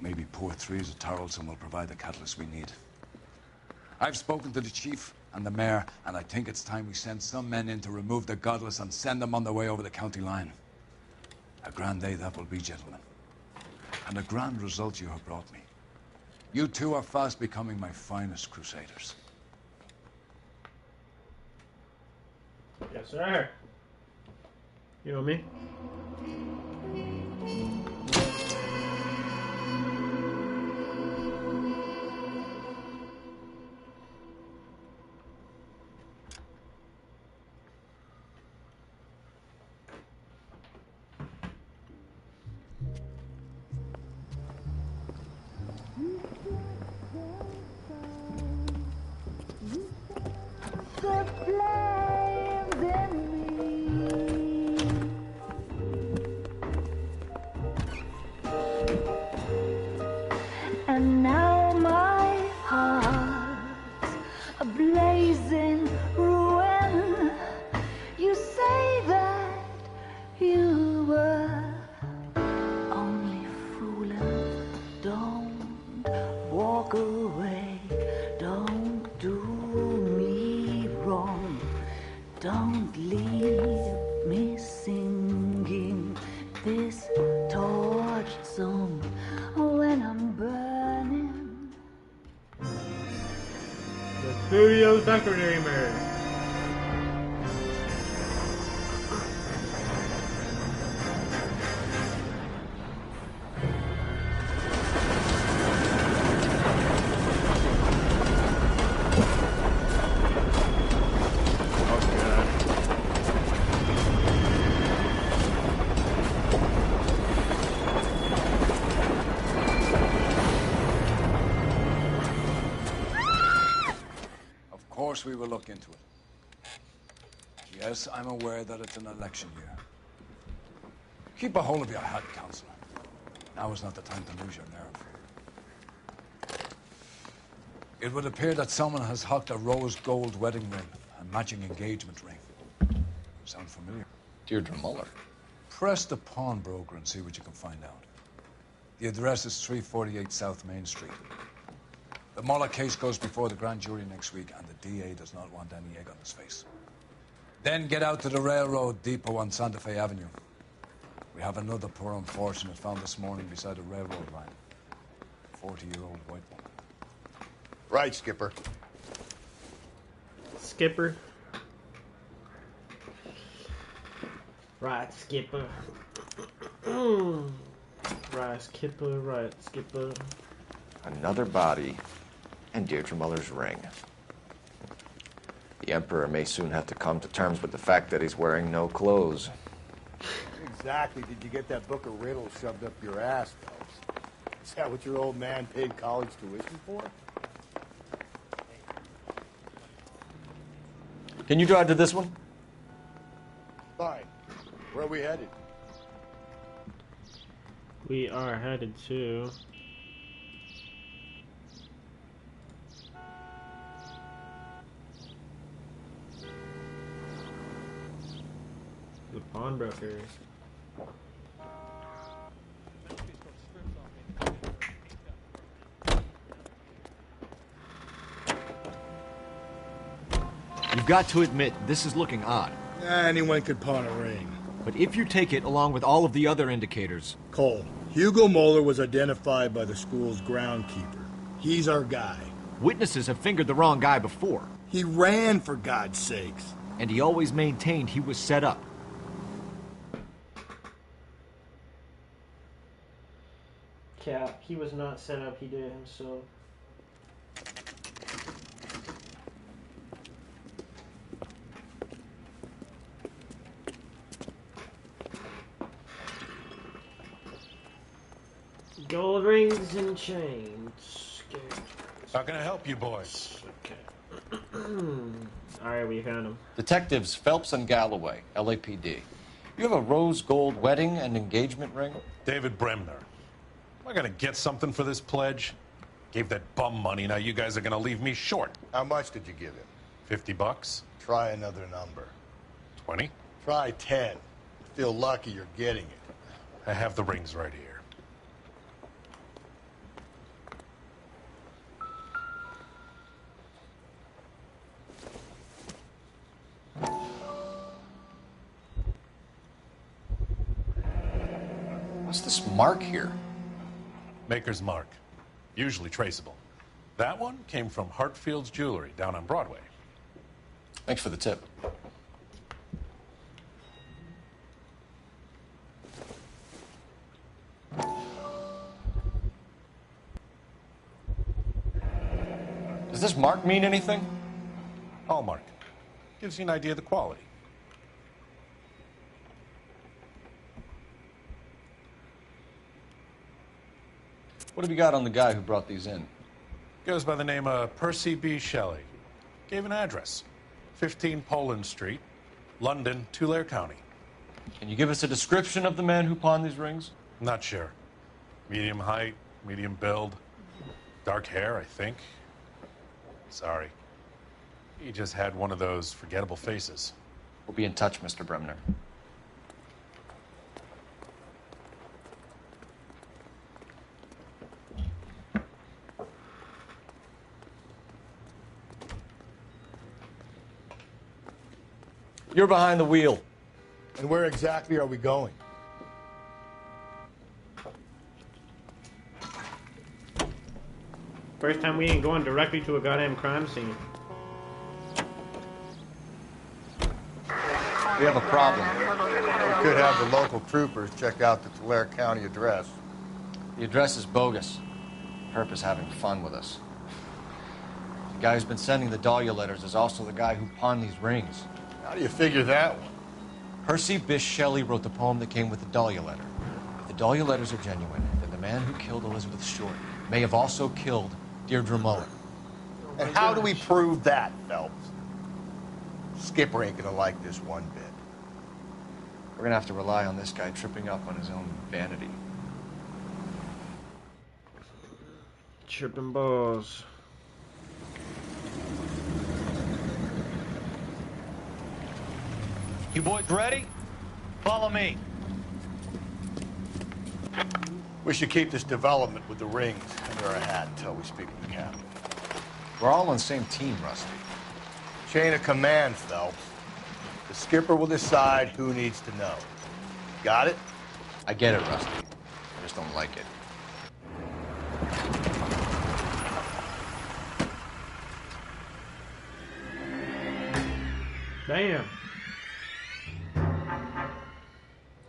Maybe poor Teresa Terrellson will provide the catalyst we need. I've spoken to the chief and the mayor, and I think it's time we send some men in to remove the godless and send them on their way over the county line. A grand day that will be, gentlemen. And a grand result you have brought me. You two are fast becoming my finest crusaders.
Yes, sir. You know me?
And now my heart's a blazing ruin. You say that you were only fooling. Don't walk away. Don't do me wrong. Don't leave me singing this torched song when I'm burning.
The studio secretary man.
Of course we will look into it. Yes, I'm aware that it's an election year. Keep a hold of your head, Counselor. Now is not the time to lose your nerve. It would appear that someone has hocked a rose gold wedding ring and matching engagement ring. Sound familiar?
Deirdre Muller.
Press the pawnbroker and see what you can find out. The address is 348 South Main Street. The Muller case goes before the grand jury next week, and the DA does not want any egg on his face. Then get out to the railroad depot on Santa Fe Avenue. We have another poor unfortunate found this morning beside the railroad line. 40-year-old white woman.
Right, Skipper.
Skipper. Right, Skipper. Right, Skipper, right, Skipper.
Another body, and Deirdre Muller's ring. The Emperor may soon have to come to terms with the fact that he's wearing no clothes.
Exactly. Did you get that book of riddles shoved up your ass, Phelps? Is that what your old man paid college tuition for?
Can you drive to this one?
Fine. Where are we headed?
We are headed to... the pawnbrokers.
You've got to admit, this is looking odd.
Anyone could pawn a ring.
But if you take it along with all of the other indicators...
Cole, Hugo Moeller was identified by the school's groundkeeper. He's our guy.
Witnesses have fingered the wrong guy before.
He ran, for God's sakes.
And he always maintained he was set up.
Cap, he was not set up, he did it himself. Gold rings and chains.
How can I help you, boys?
Okay. Alright, we found him.
Detectives Phelps and Galloway, LAPD. You have a rose gold wedding and engagement ring?
David Bremner. Am I gonna get something for this pledge? Gave that bum money, now you guys are gonna leave me short.
How much did you give him?
$50?
Try another number.
20?
Try 10. Feel lucky you're getting it.
I have the rings right here.
What's this mark here?
Maker's mark. Usually traceable. That one came from Hartfield's Jewelry down on Broadway.
Thanks for the tip. Does this mark mean anything?
Hallmark. Gives you an idea of the quality.
What have you got on the guy who brought these in?
Goes by the name of Percy B. Shelley. Gave an address. 15 Poland Street, London, Tulare County.
Can you give us a description of the man who pawned these rings?
Not sure. Medium height, medium build. Dark hair, I think. Sorry. He just had one of those forgettable faces.
We'll be in touch, Mr. Bremner. You're behind the wheel.
And where exactly are we going?
First time we ain't going directly to a goddamn crime scene.
We have a problem.
We could have the local troopers check out the Tulare County address.
The address is bogus. Herp is having fun with us. The guy who's been sending the Dahlia letters is also the guy who pawned these rings.
How do you figure that one?
Percy Bysshe Shelley wrote the poem that came with the Dahlia letter. If the Dahlia letters are genuine, then the man who killed Elizabeth Short may have also killed Deirdre Muller.
And how do we prove that, Phelps? Skipper ain't gonna like this one bit.
We're gonna have to rely on this guy tripping up on his own vanity.
Tripping balls.
You boys ready? Follow me.
We should keep this development with the rings under our hat until we speak with the captain.
We're all on the same team, Rusty.
Chain of command, Phelps. The skipper will decide who needs to know. Got it?
I get it, Rusty. I just don't like it.
Damn.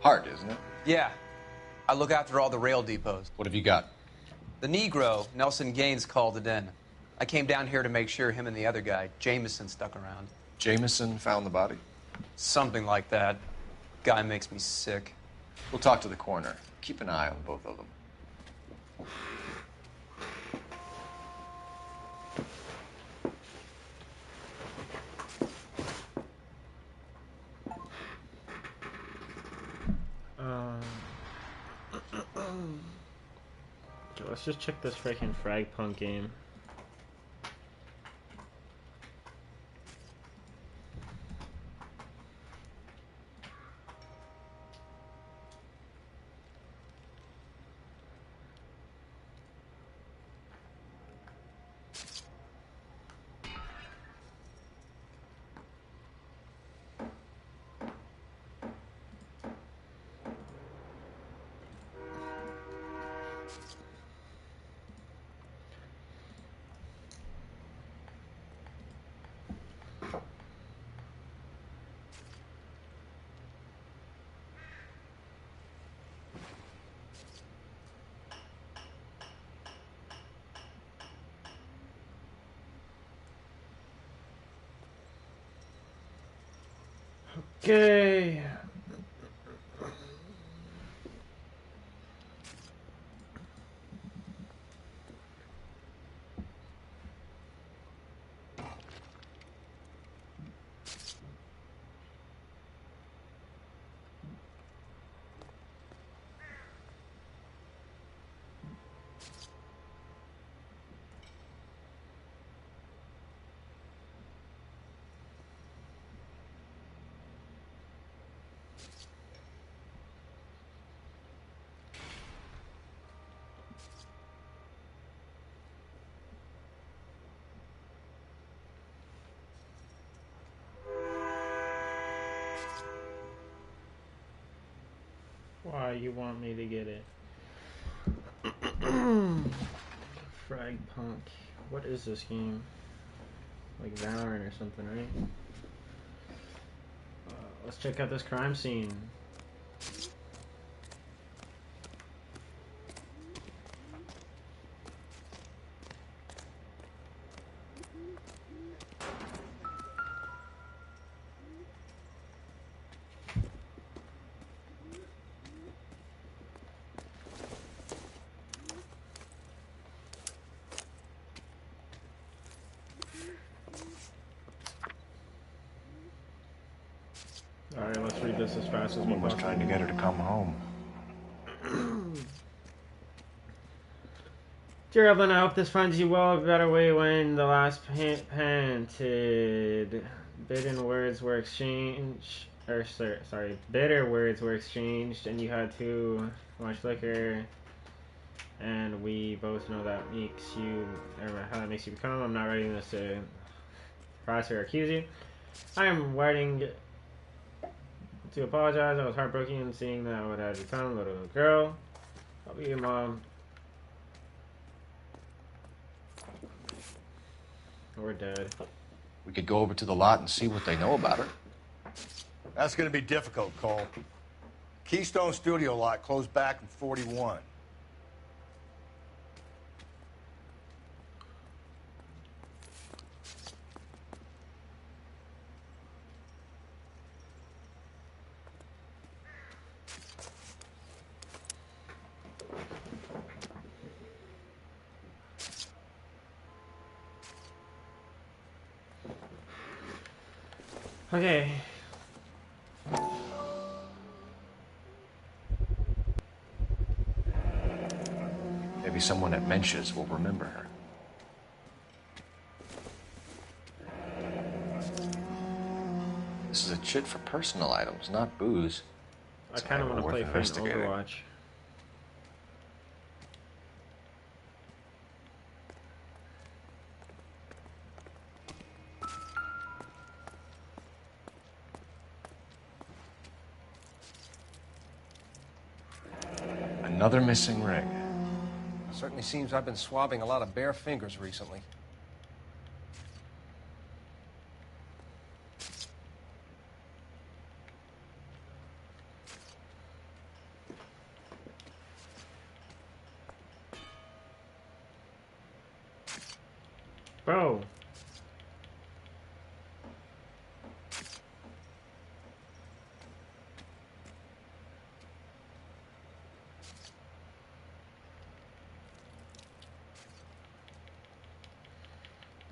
Hard, isn't it?
Yeah. I look after all the rail depots.
What have you got?
The Negro, Nelson Gaines, called it in. I came down here to make sure him and the other guy, Jameson, stuck around.
Jameson found the body?
Something like that. Guy makes me sick.
We'll talk to the coroner. Keep an eye on both of them.
Okay, let's just check this freaking frag punk game. Okay. Why you want me to get it? Frag punk. What is this game? Like Valorant or something, right? Let's check out this crime scene. Alright, let's read this as fast as we
Someone was
possible.
trying to get her to come home.
Dear Evelyn, I hope this finds you well. I got away when the last panted. Bitter words were exchanged. Bitter words were exchanged, and you had too much liquor. And we both know that makes you, or how that makes you become. I'm not writing this to harass or accuse you. I am writing to apologize. I was heartbroken seeing that I would have become a little girl. I'll be your mom. Or dead.
We could go over to the lot and see what they know about her.
That's going to be difficult, Cole. Keystone Studio lot closed back in 41.
Okay.
Maybe someone at Mensch's will remember her. This is a chit for personal items, not booze.
I kind of want to play for an Overwatch.
Another missing ring.
Certainly seems I've been swabbing a lot of bare fingers recently.
Bro.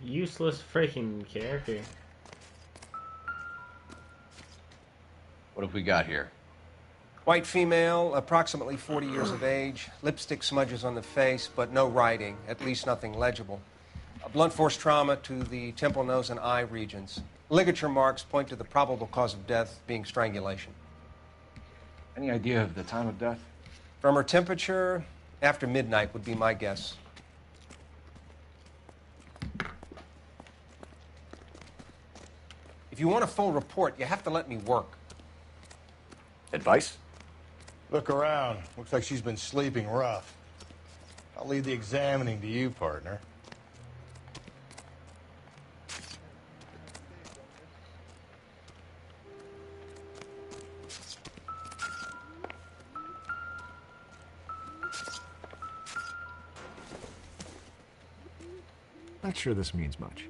Useless freaking character.
What have we got here?
White female, approximately 40 years of age, lipstick smudges on the face, but no writing, at least nothing legible. A blunt force trauma to the temple, nose, and eye regions. Ligature marks point to the probable cause of death being strangulation.
Any idea of the time of death?
From her temperature, after midnight would be my guess. If you want a full report, you have to let me work.
Advice?
Look around. Looks like she's been sleeping rough. I'll leave the examining to you, partner.
Not sure this means much.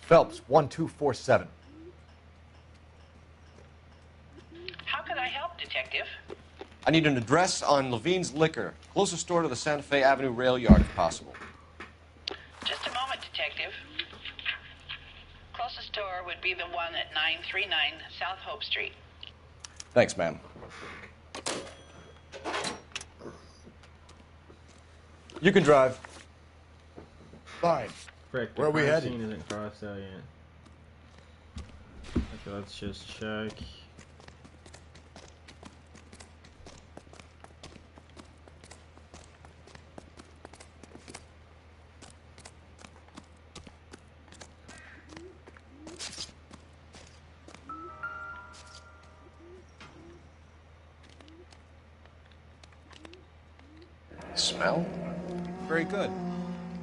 Phelps, 1247.
How can I help, Detective?
I need an address on Levine's Liquor. Closest store to the Santa Fe Avenue rail yard, if possible.
Just a moment, Detective. Closest store would be the one at 939 South Hope Street.
Thanks, ma'am. You can drive.
Fine.
Frick,
Where are we
crime
headed?
scene isn't crossed out yet. Okay, let's just check.
Smell?
Very good.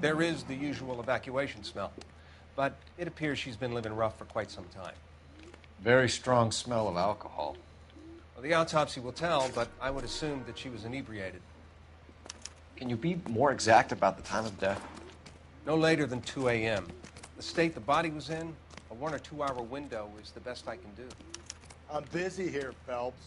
There is the usual evacuation smell, but it appears she's been living rough for quite some time.
Very strong smell of alcohol.
Well, the autopsy will tell, but I would assume that she was inebriated.
Can you be more exact about the time of death?
No later than 2 a.m. The state the body was in, a 1 or 2 hour window is the best I can do.
I'm busy here, Phelps.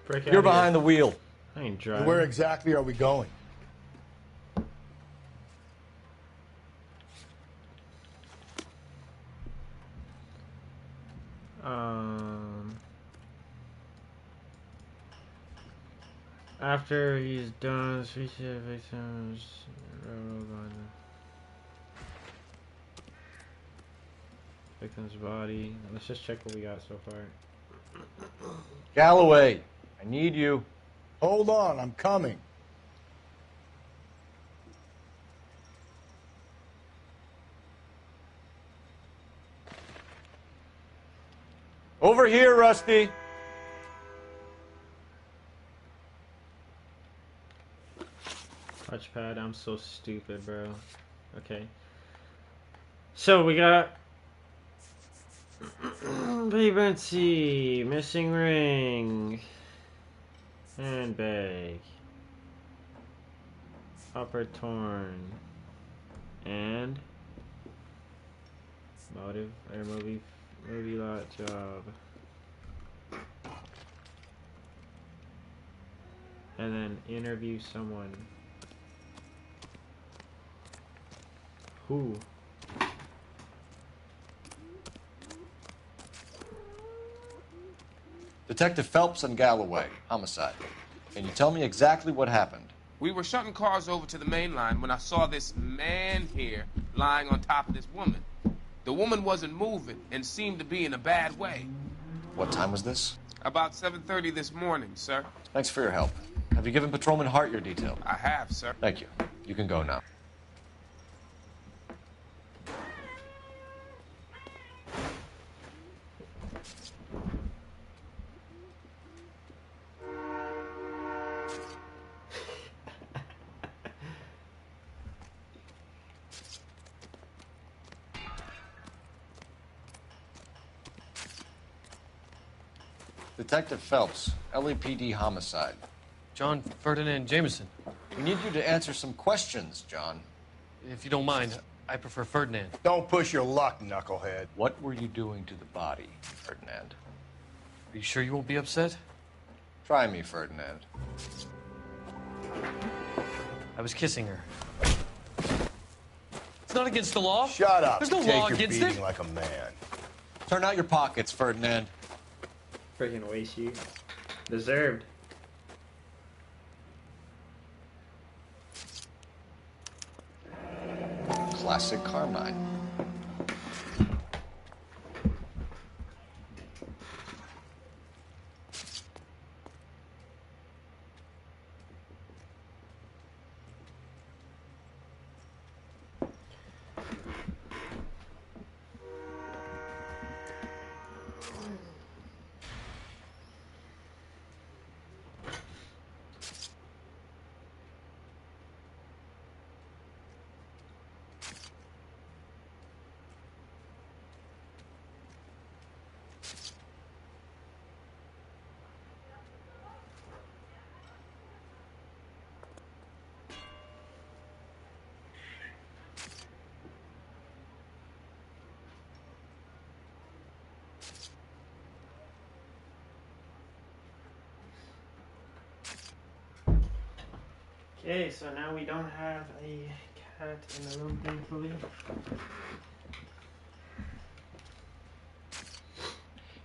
Frick
You're
outta here.
behind the wheel.
I ain't
And
driving.
where exactly are we going?
After he's done, suicide victims. Victim's body. Let's just check what we got so far.
Galloway, I need you.
Hold on, I'm coming.
Over here, Rusty.
Touchpad, I'm so stupid, bro. Okay. So we got vibrancy, missing ring, handbag, upper torn, and motive or movie lot job. And then interview someone. Who?
Detective Phelps and Galloway, homicide. Can you tell me exactly what happened?
We were shutting cars over to the main line when I saw this man here lying on top of this woman. The woman wasn't moving and seemed to be in a bad way.
What time was this?
About 7:30 this morning, sir.
Thanks for your help. Have you given Patrolman Hart your detail?
I have, sir.
Thank you. You can go now. Detective Phelps, LAPD homicide.
John Ferdinand Jameson.
We need you to answer some questions, John.
If you don't mind, I prefer Ferdinand.
Don't push your luck, knucklehead.
What were you doing to the body, Ferdinand?
Are you sure you won't be upset?
Try me, Ferdinand.
I was kissing her. It's not against the law.
Shut up.
There's no
Take
law
your
against
beating
it.
like a man.
Turn out your pockets, Ferdinand.
Freaking waste you. Deserved.
Classic Carmine.
Okay, so now we don't have a cat in the room, thankfully.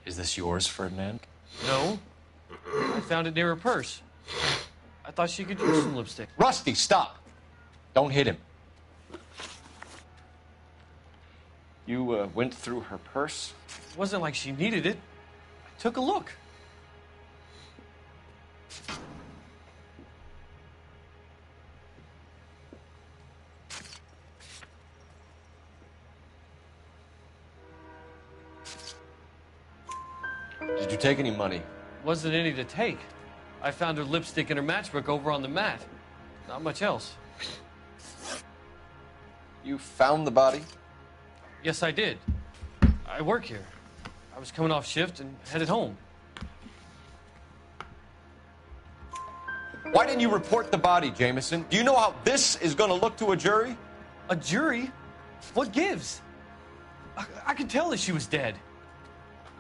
Is this yours, Ferdinand?
No. I found it near her purse. I thought she could use some lipstick.
Rusty, stop! Don't hit him. You went through her purse?
It wasn't like she needed it. I took a look.
Did you take any money?
Wasn't any to take. I found her lipstick and her matchbook over on the mat. Not much else.
You found the body?
Yes, I did. I work here. I was coming off shift and headed home.
Why didn't you report the body, Jameson? Do you know how this is going to look to a jury?
A jury? What gives? I could tell that she was dead.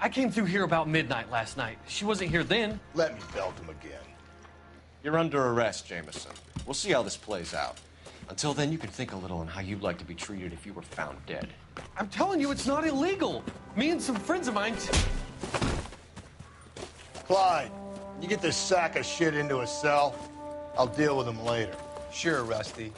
I came through here about midnight last night. She wasn't here then.
Let me belt him again.
You're under arrest, Jameson. We'll see how this plays out. Until then, you can think a little on how you'd like to be treated if you were found dead.
I'm telling you, it's not illegal. Me and some friends of mine...
Clyde, you get this sack of shit into a cell. I'll deal with him later.
Sure, Rusty.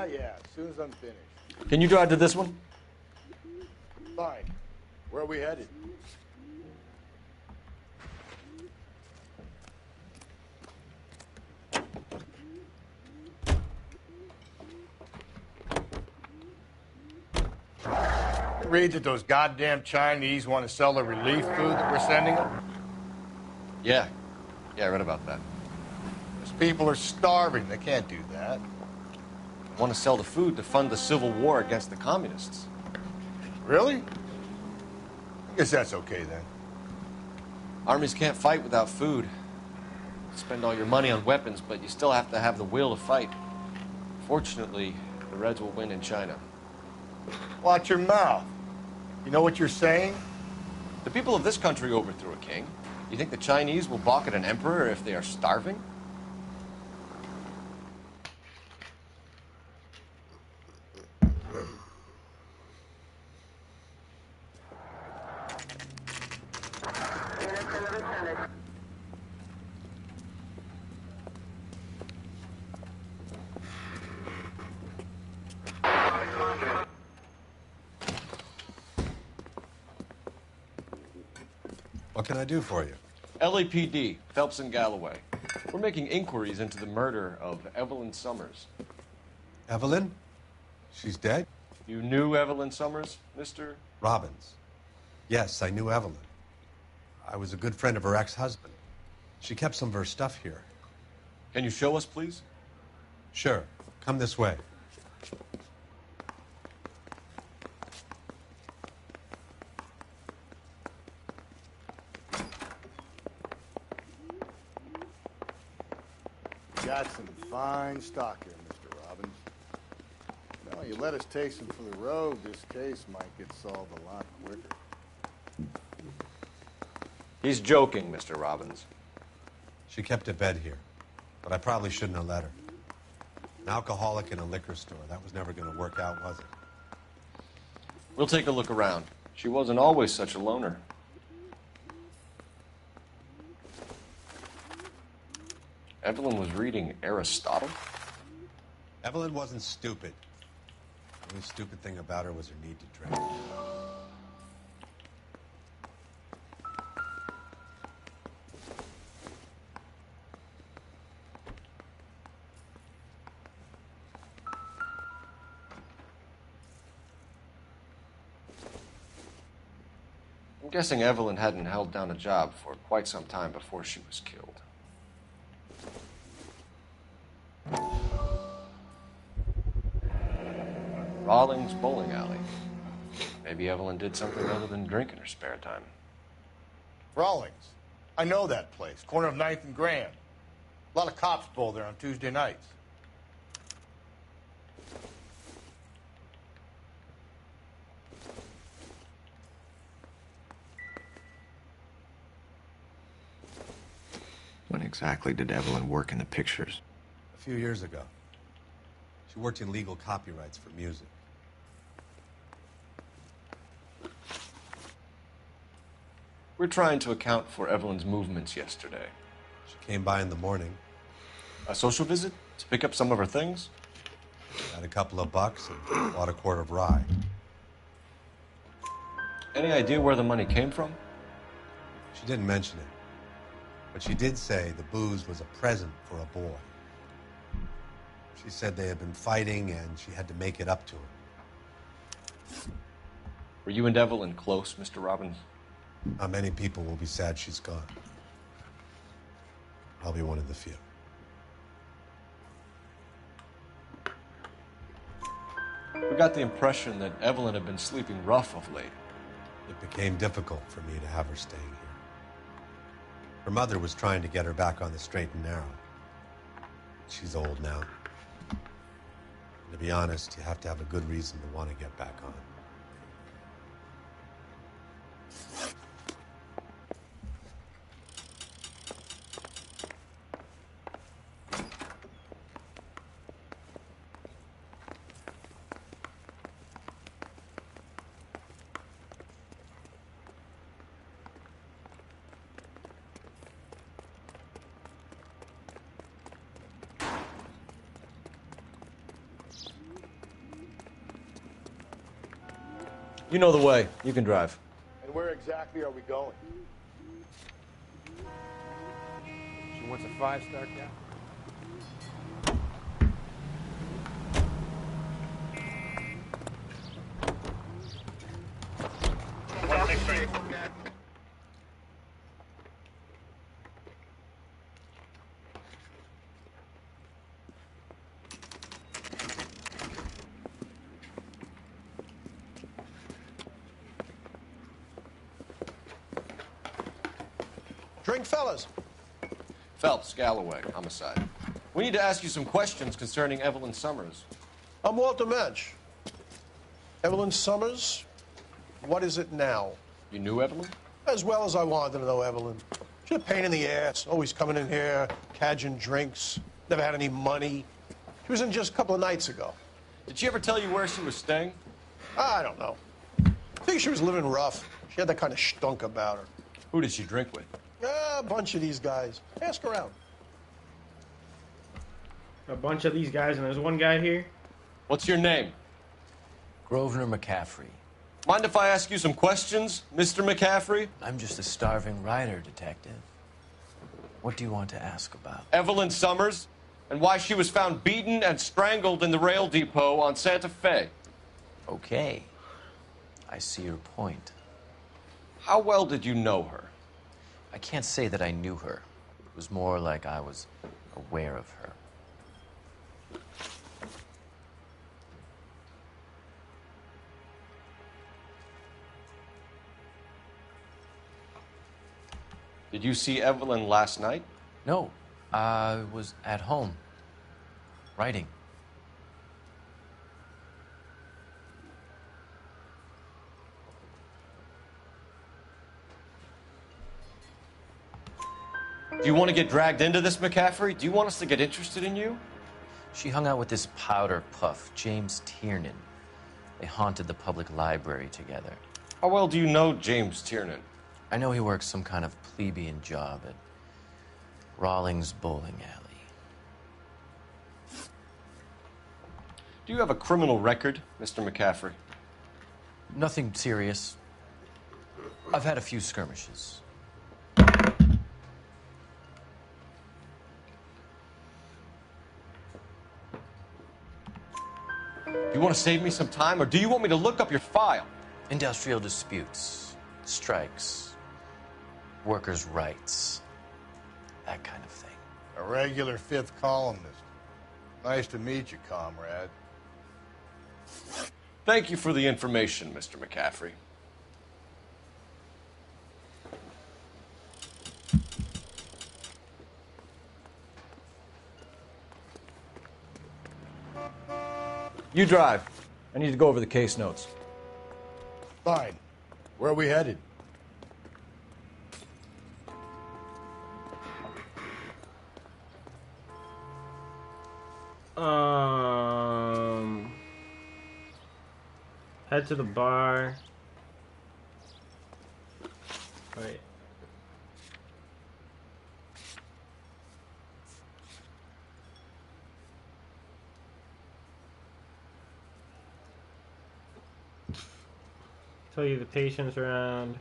Yeah, as soon as I'm finished.
Can you drive to this one?
Fine. Where are we headed? Read that those goddamn Chinese want to sell the relief food that we're sending them?
Yeah, I read about that.
Those people are starving. They can't do that.
Want to sell the food to fund the civil war against the communists.
Really? I guess that's okay then.
Armies can't fight without food. spend all your money on weapons, but you still have to have the will to fight. Fortunately, the Reds will win in China.
Watch your mouth. You know what you're saying?
The people of this country overthrew a king. You think the Chinese will balk at an emperor if they are starving?
What can I do for you?
LAPD, Phelps and Galloway. We're making inquiries into the murder of Evelyn Summers.
Evelyn? She's dead?
You knew Evelyn Summers, Mr.
Robbins. Yes, I knew Evelyn. I was a good friend of her ex-husband. She kept some of her stuff here.
Can you show us, please?
Sure. Come this way.
Got some fine stock here, Mr. Robbins. No, you let us take some for the road, this case might get solved a lot quicker.
He's joking, Mr. Robbins.
She kept a bed here, but I probably shouldn't have let her. An alcoholic in a liquor store. That was never going to work out, was it?
We'll take a look around. She wasn't always such a loner. Evelyn was reading Aristotle?
Evelyn wasn't stupid. The only stupid thing about her was her need to drink.
I'm guessing Evelyn hadn't held down a job for quite some time before she was killed. Rawlings Bowling Alley. Maybe Evelyn did something other than drink in her spare time.
Rawlings. I know that place. Corner of 9th and Grand. A lot of cops bowl there on Tuesday nights.
When exactly did Evelyn work in the pictures?
A few years ago. She worked in legal copyrights for music.
We're trying to account for Evelyn's movements yesterday.
She came by in the morning.
A social visit? To pick up some of her things?
Got a couple of bucks and bought a quart of rye.
Any idea where the money came from?
She didn't mention it. But she did say the booze was a present for a boy. She said they had been fighting and she had to make it up to him.
Were you and Evelyn close, Mr. Robbins?
Not many people will be sad she's gone. I'll be one of the few.
We got the impression that Evelyn had been sleeping rough of late.
It became difficult for me to have her staying here. Her mother was trying to get her back on the straight and narrow. She's old now. And to be honest, you have to have a good reason to want to get back on.
You know the way. You can drive.
And where exactly are we going?
She wants a 5-star cat.
Drink, fellas.
Phelps, Galloway, homicide. We need to ask you some questions concerning Evelyn Summers.
I'm Walter Mensch. Evelyn Summers, what is it now?
You knew Evelyn?
As well as I wanted to know Evelyn. She's a pain in the ass, always coming in here, cadging drinks, never had any money. She was in just a couple of nights ago.
Did she ever tell you where she was staying?
I don't know. I think she was living rough. She had that kind of stunk about her.
Who did she drink with?
A bunch of these guys. Ask around.
A bunch of these guys, and there's one guy here.
What's your name?
Grosvenor McCaffrey.
Mind if I ask you some questions, Mr. McCaffrey?
I'm just a starving writer, Detective. What do you want to ask about?
Evelyn Summers, and why she was found beaten and strangled in the rail depot on Santa Fe.
Okay. I see your point.
How well did you know her?
I can't say that I knew her. It was more like I was aware of her.
Did you see Evelyn last night?
No, I was at home, writing.
Do you want to get dragged into this, McCaffrey? Do you want us to get interested in you?
She hung out with this powder puff, James Tiernan. They haunted the public library together.
How well do you know James Tiernan?
I know he works some kind of plebeian job at Rawlings Bowling Alley.
Do you have a criminal record, Mr. McCaffrey?
Nothing serious. I've had a few skirmishes.
Do you want to save me some time, or do you want me to look up your file?
Industrial disputes, strikes, workers' rights, that kind of thing.
A regular fifth columnist. Nice to meet you, comrade.
Thank you for the information, Mr. McCaffrey. You drive.
I need to go over the case notes.
Fine. Where are we headed?
Head to the bar. Wait. Tell you the patient's around.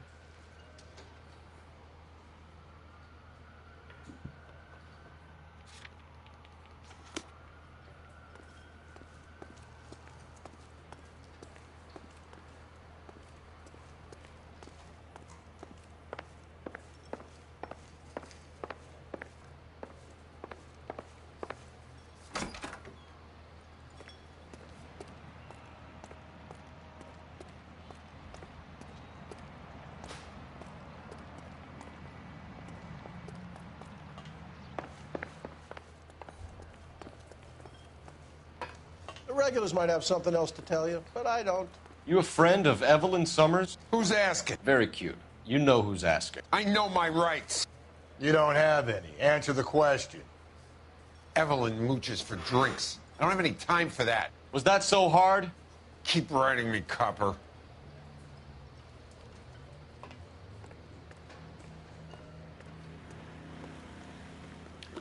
The regulars might have something else to tell you, but I don't.
You a friend of Evelyn Summers?
Who's asking?
Very cute. You know who's asking.
I know my rights.
You don't have any. Answer the question.
Evelyn mooches for drinks. I don't have any time for that.
Was that so hard?
Keep writing me, copper.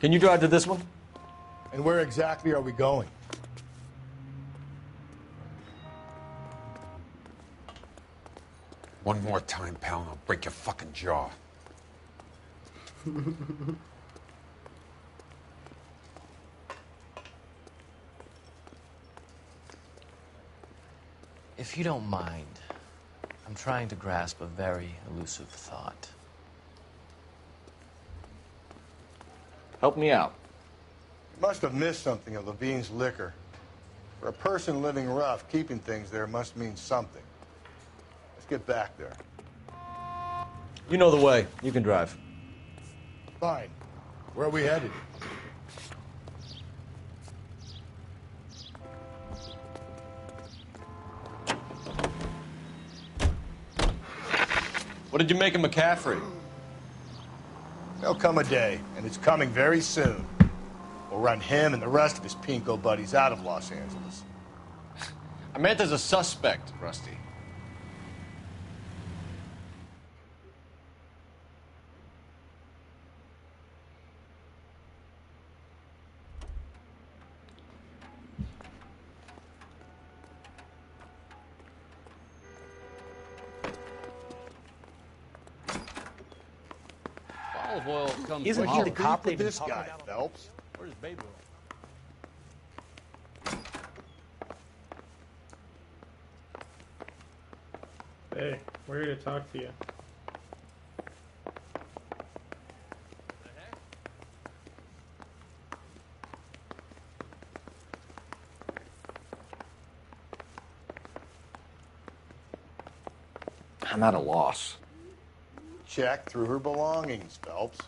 Can you drive to this one?
And where exactly are we going?
One more time, pal, and I'll break your fucking jaw.
If you don't mind, I'm trying to grasp a very elusive thought.
Help me out.
You must have missed something of Levine's liquor. For a person living rough, keeping things there must mean something. Let's get back there.
You know the way. You can drive.
Fine. Where are we headed?
What did you make of McCaffrey?
There'll come a day, and it's coming very soon. We'll run him and the rest of his pinko buddies out of Los Angeles.
I meant as a suspect, Rusty.
Olive oil comes
Isn't
from
he
olive.
the cop with this guy, Phelps?
Where's baby oil?
Hey, we're here to talk to you.
I'm at a loss.
Check through her belongings, Phelps.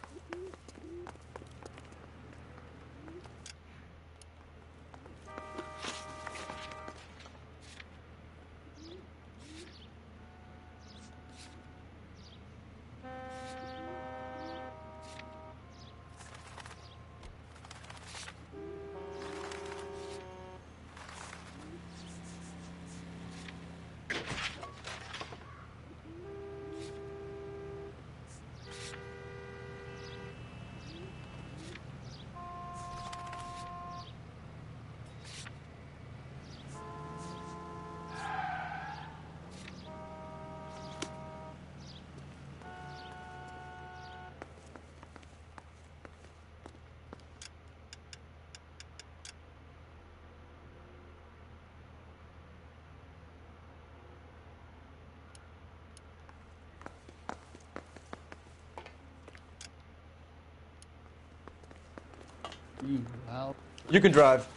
You can drive.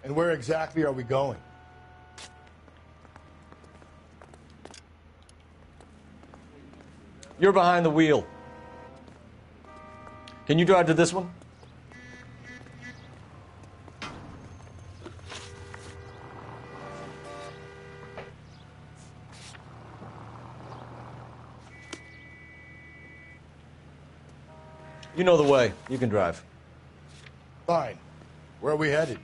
And where exactly are we going?
You're behind the wheel. Can you drive to this one? You know the way. You can drive.
Fine. Where are we headed?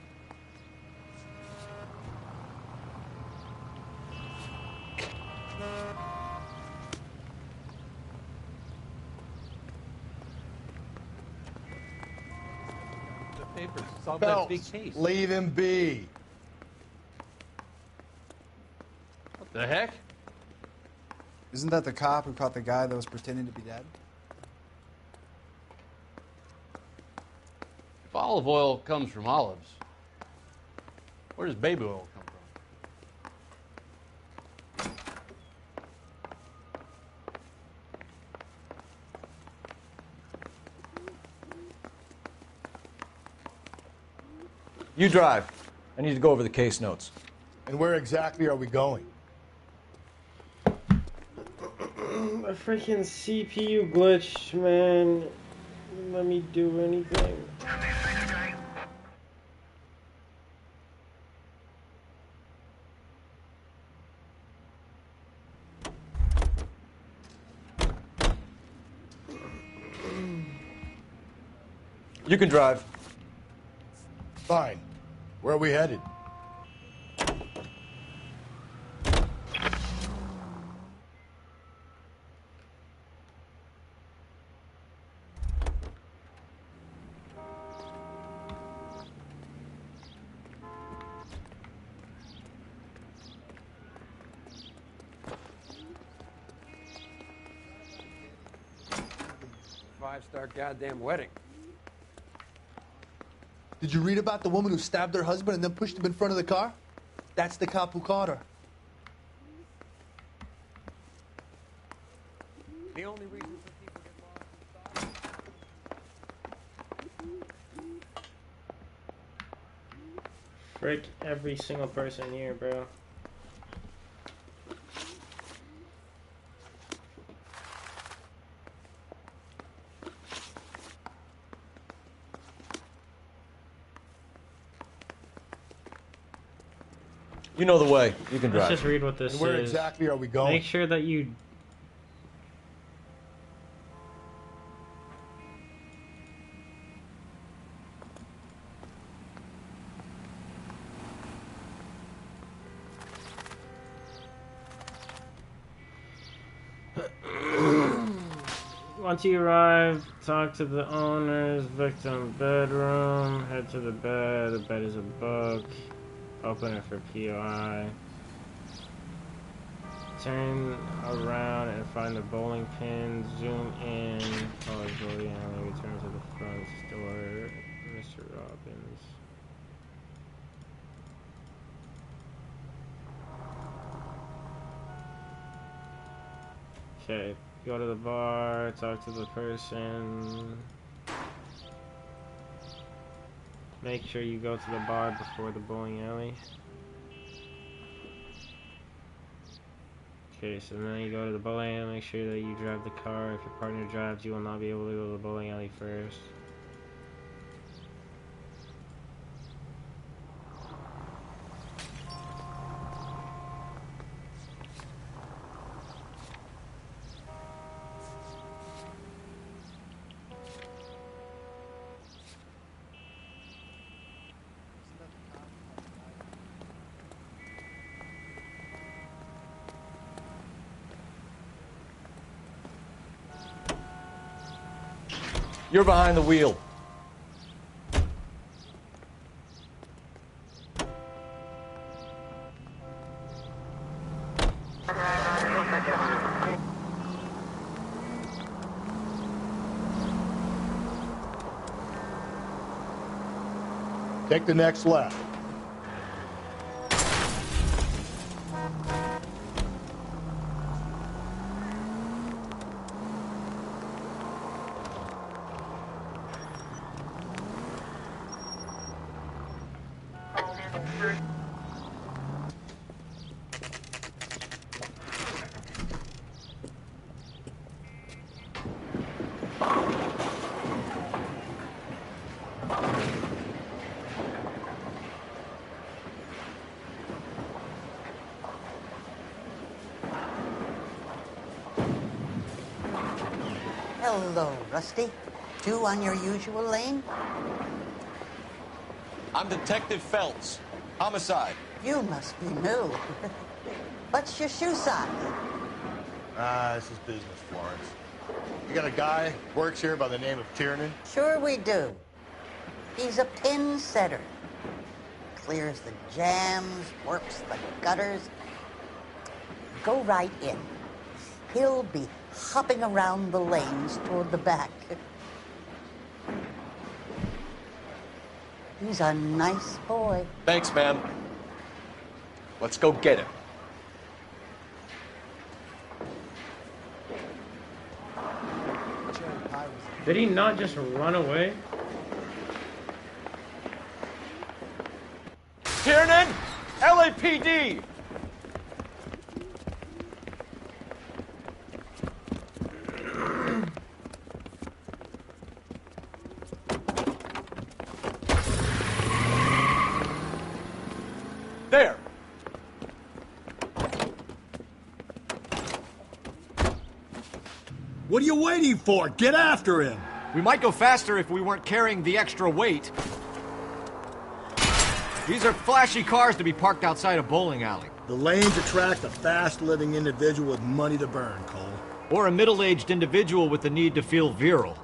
The papers solve that big
Phelps,
case.
leave him be.
What the heck?
Isn't that the cop who caught the guy that was pretending to be dead?
If olive oil comes from olives, where does baby oil come from?
You drive. I need to go over the case notes.
And where exactly are we going?
A freaking CPU glitch, man. Wouldn't let me do anything.
You can drive.
Fine. Where are we headed?
Five-star goddamn wedding.
Did you read about the woman who stabbed her husband and then pushed him in front of the car? That's the cop who caught her.
The only reason for people get lost is
Frick every single person here, bro.
You know the way. You can drive.
Let's just read what this
And where
is.
exactly are we going?
Make sure that you... Once you arrive, talk to the owner's victim bedroom. Head to the bed. The bed is a book. Open it for POI. Turn around and find the bowling pin. Zoom in. Follow the bowling alley. Return to the front door. Mr. Robbins. Okay. Go to the bar. Talk to the person. Make sure you go to the bar before the bowling alley. Okay, so then you go to the bowling alley, make sure that you drive the car. If your partner drives, you will not be able to go to the bowling alley first.
You're behind the wheel.
Take the next left.
Hello, Rusty. Two on your usual lane?
I'm Detective Phelps. Homicide.
You must be new. What's your shoe size?
This is business, Florence. You got a guy works here by the name of Tiernan?
Sure we do. He's a pin setter. Clears the jams, works the gutters. Go right in. He'll be hopping around the lanes toward the back. He's a nice boy.
Thanks, ma'am. Let's go get him.
Did he not just run away?
Tiernan! LAPD! There!
What are you waiting for? Get after him! We might go faster if we weren't carrying the extra weight. These are flashy cars to be parked outside a bowling alley.
The lanes attract a fast-living individual with money to burn, Cole.
Or a middle-aged individual with the need to feel virile.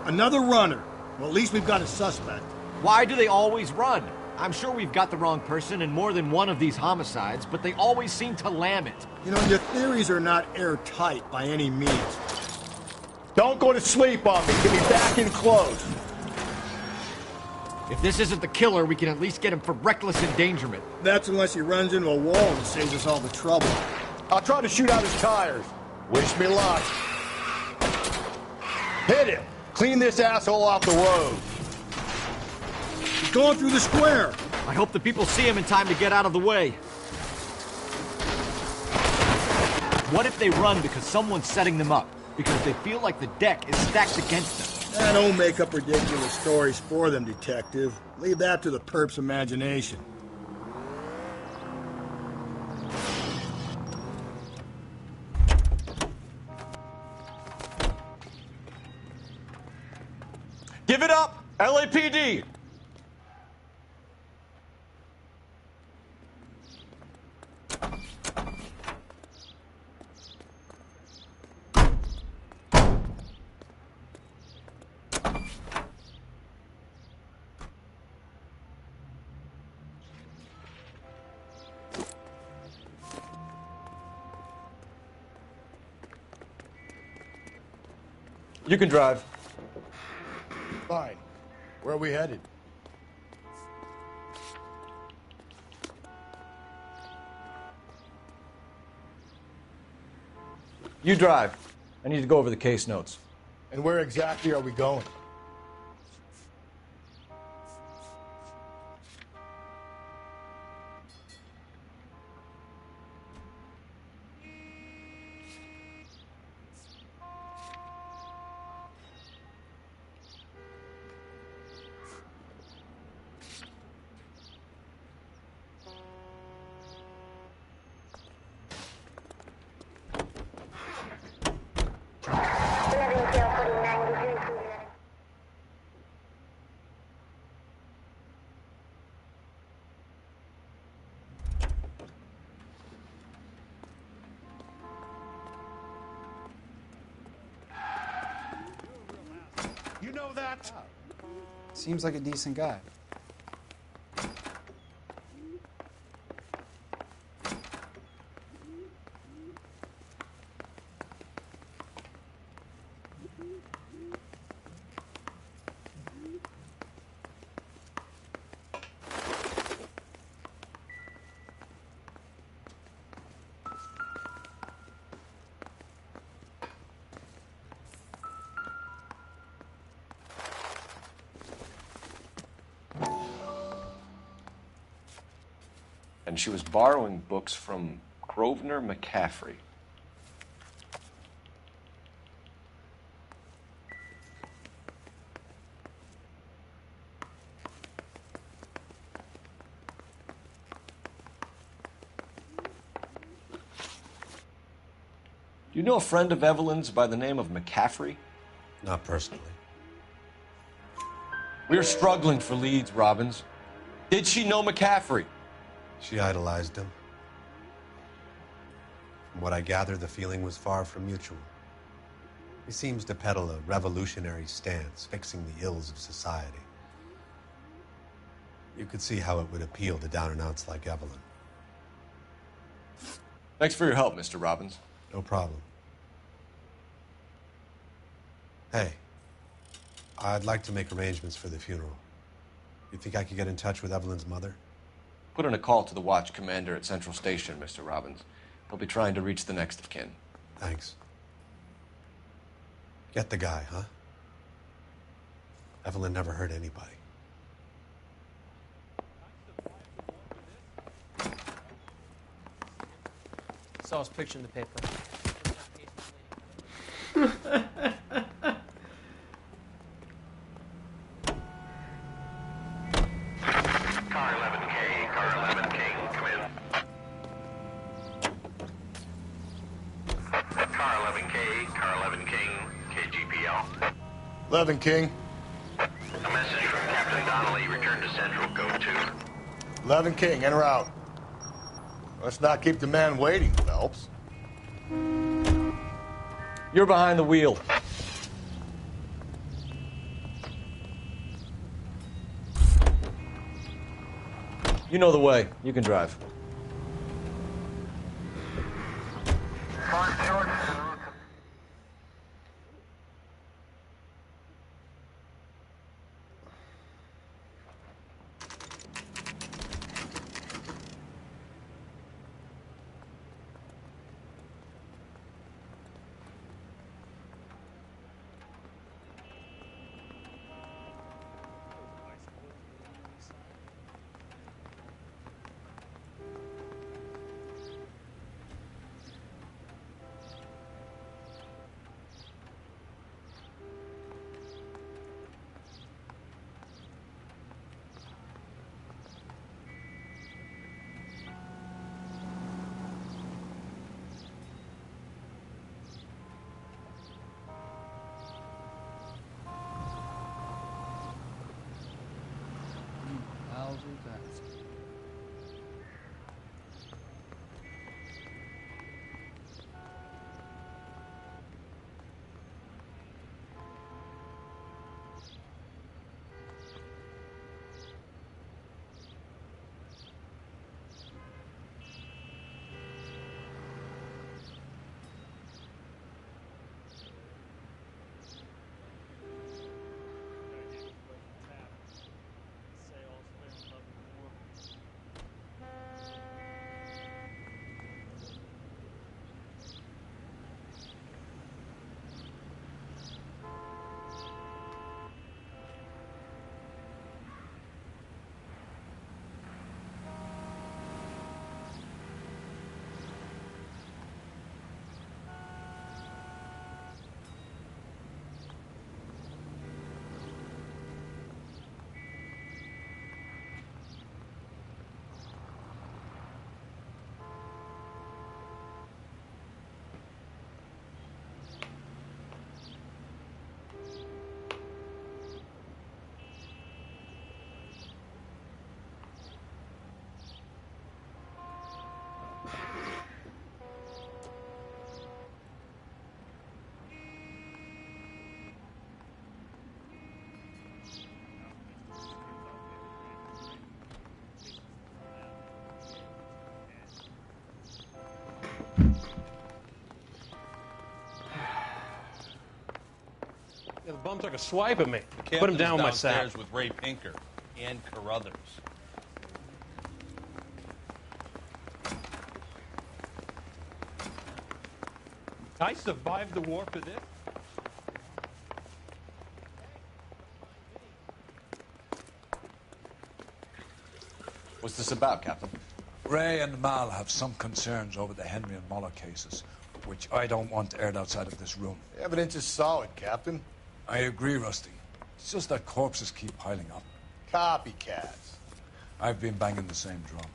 Another runner. Well, at least we've got a suspect.
Why do they always run? I'm sure we've got the wrong person in more than one of these homicides, but they always seem to lam it.
You know, your theories are not airtight by any means.
Don't go to sleep on me. Get me back in close.
If this isn't the killer, we can at least get him for reckless endangerment.
That's unless he runs into a wall and saves us all the trouble.
I'll try to shoot out his tires. Wish me luck. Hit him. Clean this asshole off the road.
He's going through the square.
I hope the people see him in time to get out of the way. What if they run because someone's setting them up? Because they feel like the deck is stacked against them?
Don't make up ridiculous stories for them, detective. Leave that to the perp's imagination.
Give it up, LAPD! You can drive.
Fine. Where are we headed?
You drive. I need to go over the case notes.
And where exactly are we going?
You know that?
Seems like a decent guy.
And she was borrowing books from Grosvenor McCaffrey. Do you know a friend of Evelyn's by the name of McCaffrey?
Not personally.
We're struggling for leads, Robbins. Did she know McCaffrey?
She idolized him. From what I gather, the feeling was far from mutual. He seems to peddle a revolutionary stance, fixing the ills of society. You could see how it would appeal to down-and-outs like Evelyn.
Thanks for your help, Mr. Robbins.
No problem. Hey, I'd like to make arrangements for the funeral. You think I could get in touch with Evelyn's mother?
Put in a call to the watch commander at Central Station, Mr. Robbins. He'll be trying to reach the next of kin.
Thanks. Get the guy, huh? Evelyn never hurt anybody.
Saw his picture in the paper.
Car 11K, car 11K, come in. Car 11K, car 11 King, KGPL.
11 King.
A message from Captain Donnelly, return to Central, go to.
11 King, en route. Let's not keep the man waiting, Phelps.
You're behind the wheel. You know the way. You can drive.
bum took a swipe at me. Put him
Captain's
down with my sack.
downstairs with Ray Pinker and Carruthers.
I survived the war for this.
What's this about, Captain?
Ray and Mal have some concerns over the Henry and Muller cases, which I don't want aired outside of this room.
The evidence is solid, Captain.
I agree, Rusty. It's just that corpses keep piling up.
Copycats.
I've been banging the same drum.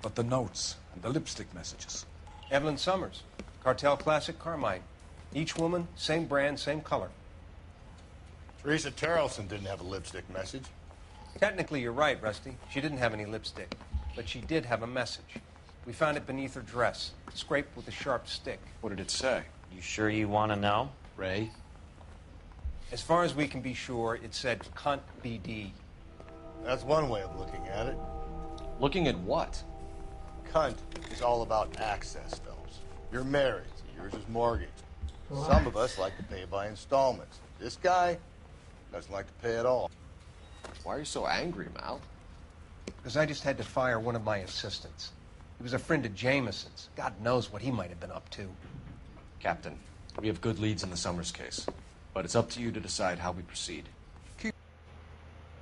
But the notes and the lipstick messages.
Evelyn Summers, Cartel Classic Carmine. Each woman, same brand, same color.
Teresa Terrelson didn't have a lipstick message.
Technically, you're right, Rusty. She didn't have any lipstick. But she did have a message. We found it beneath her dress, scraped with a sharp stick.
What did it say?
You sure you want to know?
Ray?
As far as we can be sure, it said cunt BD.
That's one way of looking at it.
Looking at what?
Cunt is all about access, Phelps. You're married, so yours is mortgaged. Some of us like to pay by installments. This guy doesn't like to pay at all.
Why are you so angry, Mal?
Because I just had to fire one of my assistants. He was a friend of Jameson's. God knows what he might have been up to.
Captain, we have good leads in the Summers case, but it's up to you to decide how we proceed.